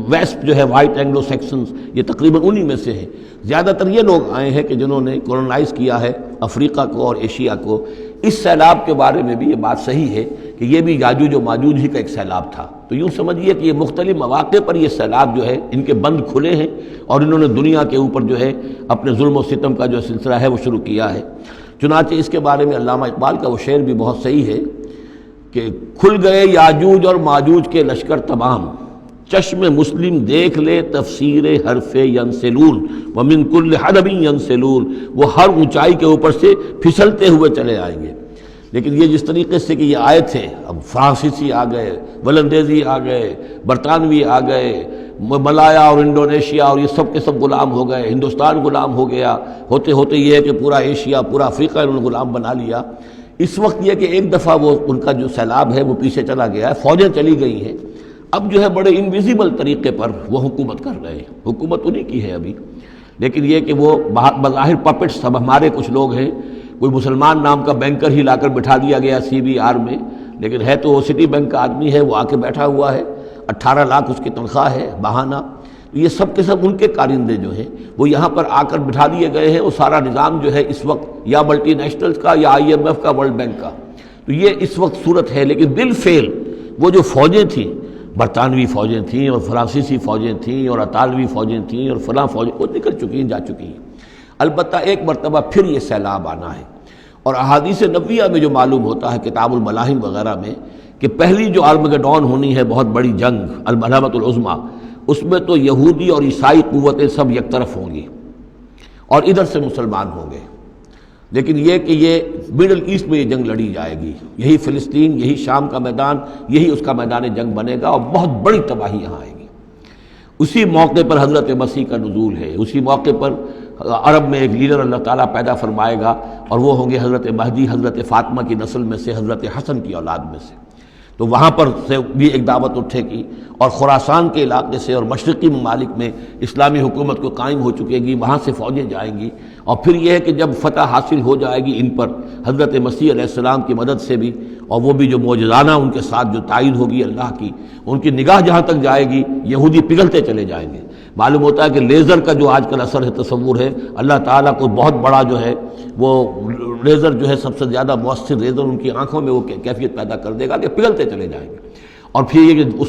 ویسٹ جو ہے وائٹ اینگلو سیکسنز، یہ تقریباً انہی میں سے ہیں۔ زیادہ تر یہ لوگ آئے ہیں کہ جنہوں نے کولونائز کیا ہے افریقہ کو اور ایشیا کو۔ اس سیلاب کے بارے میں بھی یہ بات صحیح ہے کہ یہ بھی یاجوج و ماجوج ہی کا ایک سیلاب تھا۔ تو یوں سمجھیے کہ یہ مختلف مواقع پر یہ سیلاب جو ہے ان کے بند کھلے ہیں، اور انہوں نے دنیا کے اوپر جو ہے اپنے ظلم و ستم کا جو سلسلہ ہے وہ شروع کیا ہے۔ چنانچہ اس کے بارے میں علامہ اقبال کا وہ شعر بھی بہت صحیح ہے کہ کھل گئے یاجوج اور ماجوج کے لشکر تمام، چشم مسلم دیکھ لے تفسیر حرف ینسلون ومن کل حدب ینسلون، وہ ہر اونچائی کے اوپر سے پھسلتے ہوئے چلے آئیں گے۔ لیکن یہ جس طریقے سے کہ یہ آئے تھے، اب فرانسیسی آ گئے، ولندیزی آ گئے، برطانوی آ گئے، ملایا اور انڈونیشیا، اور یہ سب کے سب غلام ہو گئے، ہندوستان غلام ہو گیا، ہوتے ہوتے یہ ہے کہ پورا ایشیا، پورا افریقہ انہوں نے غلام بنا لیا۔ اس وقت یہ کہ ایک دفعہ وہ ان کا جو سیلاب ہے وہ پیچھے چلا گیا ہے، فوجیں چلی گئی ہیں، اب جو ہے بڑے انویزیبل طریقے پر وہ حکومت کر رہے ہیں، حکومت انہی کی ہے ابھی، لیکن یہ کہ وہ بظاہر پپٹس سب ہمارے کچھ لوگ ہیں، کوئی مسلمان نام کا بینکر ہی لا کر بٹھا دیا گیا CBR میں، لیکن ہے تو وہ سٹی بینک کا آدمی ہے، وہ آ کے بیٹھا ہوا ہے، 18 لاکھ اس کی تنخواہ ہے بہانہ۔ یہ سب کے سب ان کے کارندے جو ہیں وہ یہاں پر آ کر بٹھا دیے گئے ہیں، وہ سارا نظام جو ہے اس وقت یا ملٹی نیشنلز کا یا IMF کا، ورلڈ بینک کا، تو یہ اس وقت صورت ہے۔ لیکن بالفعل وہ جو فوجیں تھیں، برطانوی فوجیں تھیں اور فرانسیسی فوجیں تھیں اور اطالوی فوجیں تھیں اور فلاں فوجیں، وہ نکل چکی ہیں، جا چکی ہیں۔ البتہ ایک مرتبہ پھر یہ سیلاب آنا ہے، اور احادیث نبویہ میں جو معلوم ہوتا ہے کتاب الملاحم وغیرہ میں کہ پہلی جو ارمگڈون ہونی ہے بہت بڑی جنگ الملحمۃ العظمیٰ، اس میں تو یہودی اور عیسائی قوتیں سب یک طرف ہوں گی اور ادھر سے مسلمان ہوں گے، لیکن یہ کہ یہ مڈل ایسٹ میں یہ جنگ لڑی جائے گی، یہی فلسطین، یہی شام کا میدان، یہی اس کا میدان جنگ بنے گا اور بہت بڑی تباہی یہاں آئے گی۔ اسی موقع پر حضرت مسیح کا نزول ہے، اسی موقع پر عرب میں ایک لیڈر اللہ تعالیٰ پیدا فرمائے گا اور وہ ہوں گے حضرت مہدی، حضرت فاطمہ کی نسل میں سے، حضرت حسن کی اولاد میں سے۔ تو وہاں پر سے بھی ایک دعوت اٹھے گی اور خراسان کے علاقے سے اور مشرقی ممالک میں اسلامی حکومت کو قائم ہو چکے گی، وہاں سے فوجیں جائیں گی، اور پھر یہ ہے کہ جب فتح حاصل ہو جائے گی ان پر حضرت مسیح علیہ السلام کی مدد سے بھی، اور وہ بھی جو معجزانہ ان کے ساتھ جو تائید ہوگی اللہ کی، ان کی نگاہ جہاں تک جائے گی یہودی پگھلتے چلے جائیں گے۔ معلوم ہوتا ہے کہ لیزر کا جو آج کل اثر ہے، تصور ہے، اللہ تعالیٰ کو بہت بڑا جو ہے وہ لیزر جو ہے سب سے زیادہ مؤثر لیزر ان کی آنکھوں میں وہ کیفیت پیدا کر دے گا کہ پگھلتے چلے جائیں گے۔ اور پھر یہ کہ اس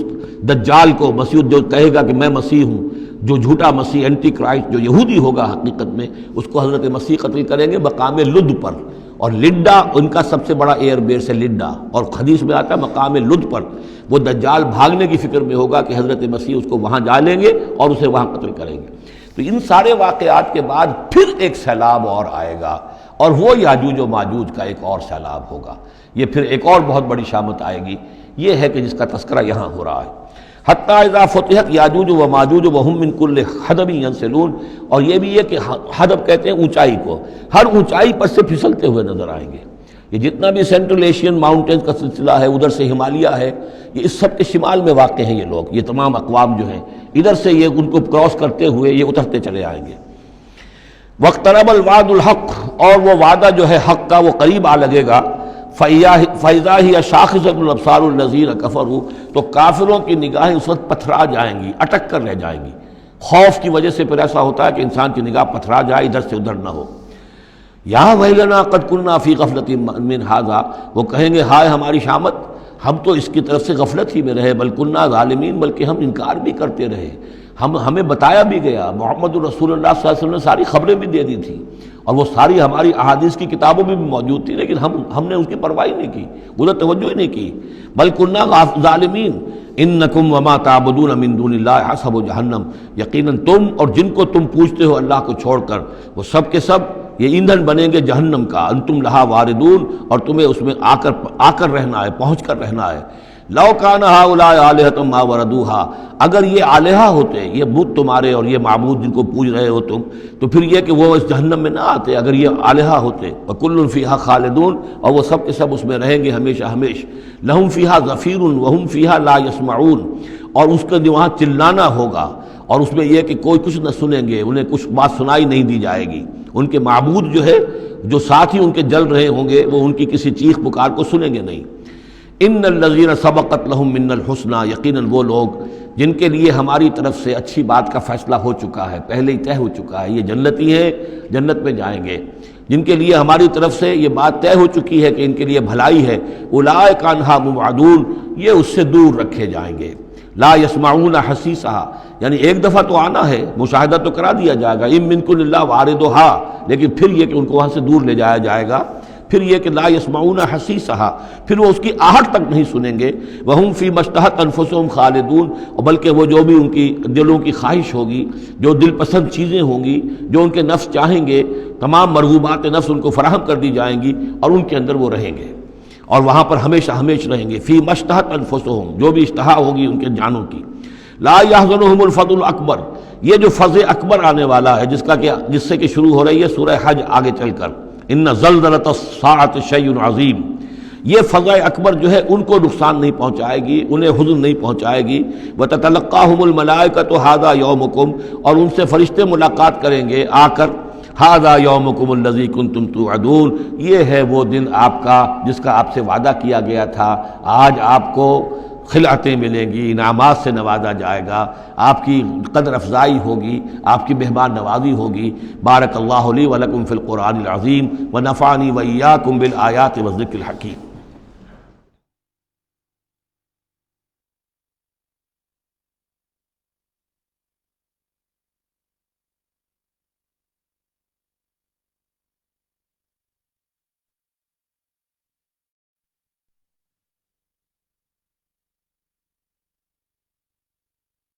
دجال کو مسیح جو کہے گا کہ میں مسیح ہوں، جو جھوٹا مسیح اینٹی کرائسٹ جو یہودی ہوگا حقیقت میں، اس کو حضرت مسیح قتل کریں گے مقام لد پر، اور لڈا ان کا سب سے بڑا ایئر بیس ہے لڈا، اور حدیث میں آتا ہے مقام لد پر وہ دجال بھاگنے کی فکر میں ہوگا کہ حضرت مسیح اس کو وہاں جا لیں گے اور اسے وہاں قتل کریں گے۔ تو ان سارے واقعات کے بعد پھر ایک سیلاب اور آئے گا، اور وہ یاجوج و ماجوج کا ایک اور سیلاب ہوگا، یہ پھر ایک اور بہت بڑی شامت آئے گی۔ یہ ہے کہ جس کا تذکرہ یہاں ہو رہا ہے، حتی اذا فتحت یاجوج و ماجوج وہم من کل حدب ینسلون، اور یہ بھی ہے کہ حدب کہتے ہیں اونچائی کو، ہر اونچائی پر سے پھسلتے ہوئے نظر آئیں گے۔ یہ جتنا بھی سینٹرل ایشین ماؤنٹینز کا سلسلہ ہے، ادھر سے ہمالیہ ہے، یہ اس سب کے شمال میں واقع ہیں یہ لوگ، یہ تمام اقوام جو ہیں ادھر سے یہ ان کو کراس کرتے ہوئے یہ اترتے چلے آئیں گے۔ واقترب الوعد الحق، اور وہ وعدہ جو ہے حق کا وہ قریب آ لگے گا۔ فَإِذَا هِيَ شَاخِصَةُ الْأَبْصَارُ الَّذِينَ كَفَرُوا، تو کافروں کی نگاہیں اس وقت پتھرا جائیں گی، اٹک کر رہ جائیں گی۔ خوف کی وجہ سے پھر ایسا ہوتا ہے کہ انسان کی نگاہ پتھرا جائے، ادھر سے ادھر نہ ہو۔ یا ویلنا قد کنا فی غفلۃ من ھذا، وہ کہیں گے ہائے ہماری شامت، ہم تو اس کی طرف سے غفلت ہی میں رہے، بل کنا ظالمین، بلکہ ہم انکار بھی کرتے رہے، ہمیں بتایا بھی گیا، محمد رسول اللہ صلی اللہ علیہ وسلم نے ساری خبریں بھی دے دی تھی، اور وہ ساری ہماری احادیث کی کتابوں میں بھی موجود تھی، لیکن ہم نے اس کی پرواہ نہیں کی، ادھر توجہ ہی نہیں کی۔ بل کنا ظالمین انکم وما تعبدون من دون اللہ حسب جہنم، یقیناً تم اور جن کو تم پوجتے ہو اللہ کو چھوڑ کر، وہ سب کے سب یہ ایندھن بنیں گے جہنم کا، انتم لہا واردون، اور تمہیں اس میں آ کر رہنا ہے، پہنچ کر رہنا ہے۔ لو کان ہؤلاء آلہۃ ما وردوہا، اگر یہ آلہہ ہوتے، یہ بت تمہارے اور یہ معبود جن کو پوج رہے ہو تم، تو پھر یہ کہ وہ اس جہنم میں نہ آتے اگر یہ آلہہ ہوتے۔ وکل فیہا خالدون، اور وہ سب کے سب اس میں رہیں گے ہمیشہ ہمیش۔ لہم فیہا زفیر وہم فیہا لا یسمعون، اور اس کے وہاں چلانا ہوگا، اور اس میں یہ کہ کوئی کچھ نہ سنیں گے، انہیں کچھ بات سنائی نہیں دی جائے گی۔ ان کے معبود جو ہے جو ساتھ ہی ان کے جل رہے ہوں گے، وہ ان کی کسی چیخ پکار کو سنیں گے نہیں۔ ان الذین سبقت لہم من الحسنی، یقیناً وہ لوگ جن کے لیے ہماری طرف سے اچھی بات کا فیصلہ ہو چکا ہے، پہلے ہی طے ہو چکا ہے، یہ جنتی ہیں، جنت میں جائیں گے، جن کے لیے ہماری طرف سے یہ بات طے ہو چکی ہے کہ ان کے لیے بھلائی ہے، اولئک عنہا مبعدون، یہ اس سے دور رکھے جائیں گے۔ لا یسمعون حسیسہا، یعنی ایک دفعہ تو آنا ہے، مشاہدہ تو کرا دیا جائے گا، ان منکم الا واردھا، لیکن پھر یہ کہ ان کو وہاں سے دور لے جایا جائے گا۔ پھر یہ کہ لا یسمعون حسیسہا، پھر وہ اس کی آہٹ تک نہیں سنیں گے۔ وہم فی مشتہت انفسہم خالدون، اور بلکہ وہ جو بھی ان کی دلوں کی خواہش ہوگی، جو دل پسند چیزیں ہوں گی، جو ان کے نفس چاہیں گے، تمام مرغوبات نفس ان کو فراہم کر دی جائیں گی، اور ان کے اندر وہ رہیں گے، اور وہاں پر ہمیشہ ہمیش رہیں گے۔ فی مشتہت انفسہم، جو بھی اشتہا ہوگی ان کے جانوں کی۔ لا یحزنہم الفزع الاکبر، یہ جو فزع اکبر آنے والا ہے، جس سے کہ شروع ہو رہی ہے سورہ حج آگے چل کر، ان زلزلۃ الساعۃ شیء عظیم، یہ فزع اکبر جو ہے ان کو نقصان نہیں پہنچائے گی، انہیں حزن نہیں پہنچائے گی۔ وتتلقاہم الملائکۃ ھذا یومکم، اور ان سے فرشتے ملاقات کریں گے آ کر، ھذا یومکم الذی کنتم توعدون، یہ ہے وہ دن آپ کا جس کا آپ سے وعدہ کیا گیا تھا، آج آپ کو خلعتیں ملیں گی، انعامات سے نوازا جائے گا، آپ کی قدر افزائی ہوگی، آپ کی مہمان نوازی ہوگی۔ بارک اللہ لی ولکم فی القرآن العظیم ونفعنی وإیاکم بالآیات والذکر الحکیم۔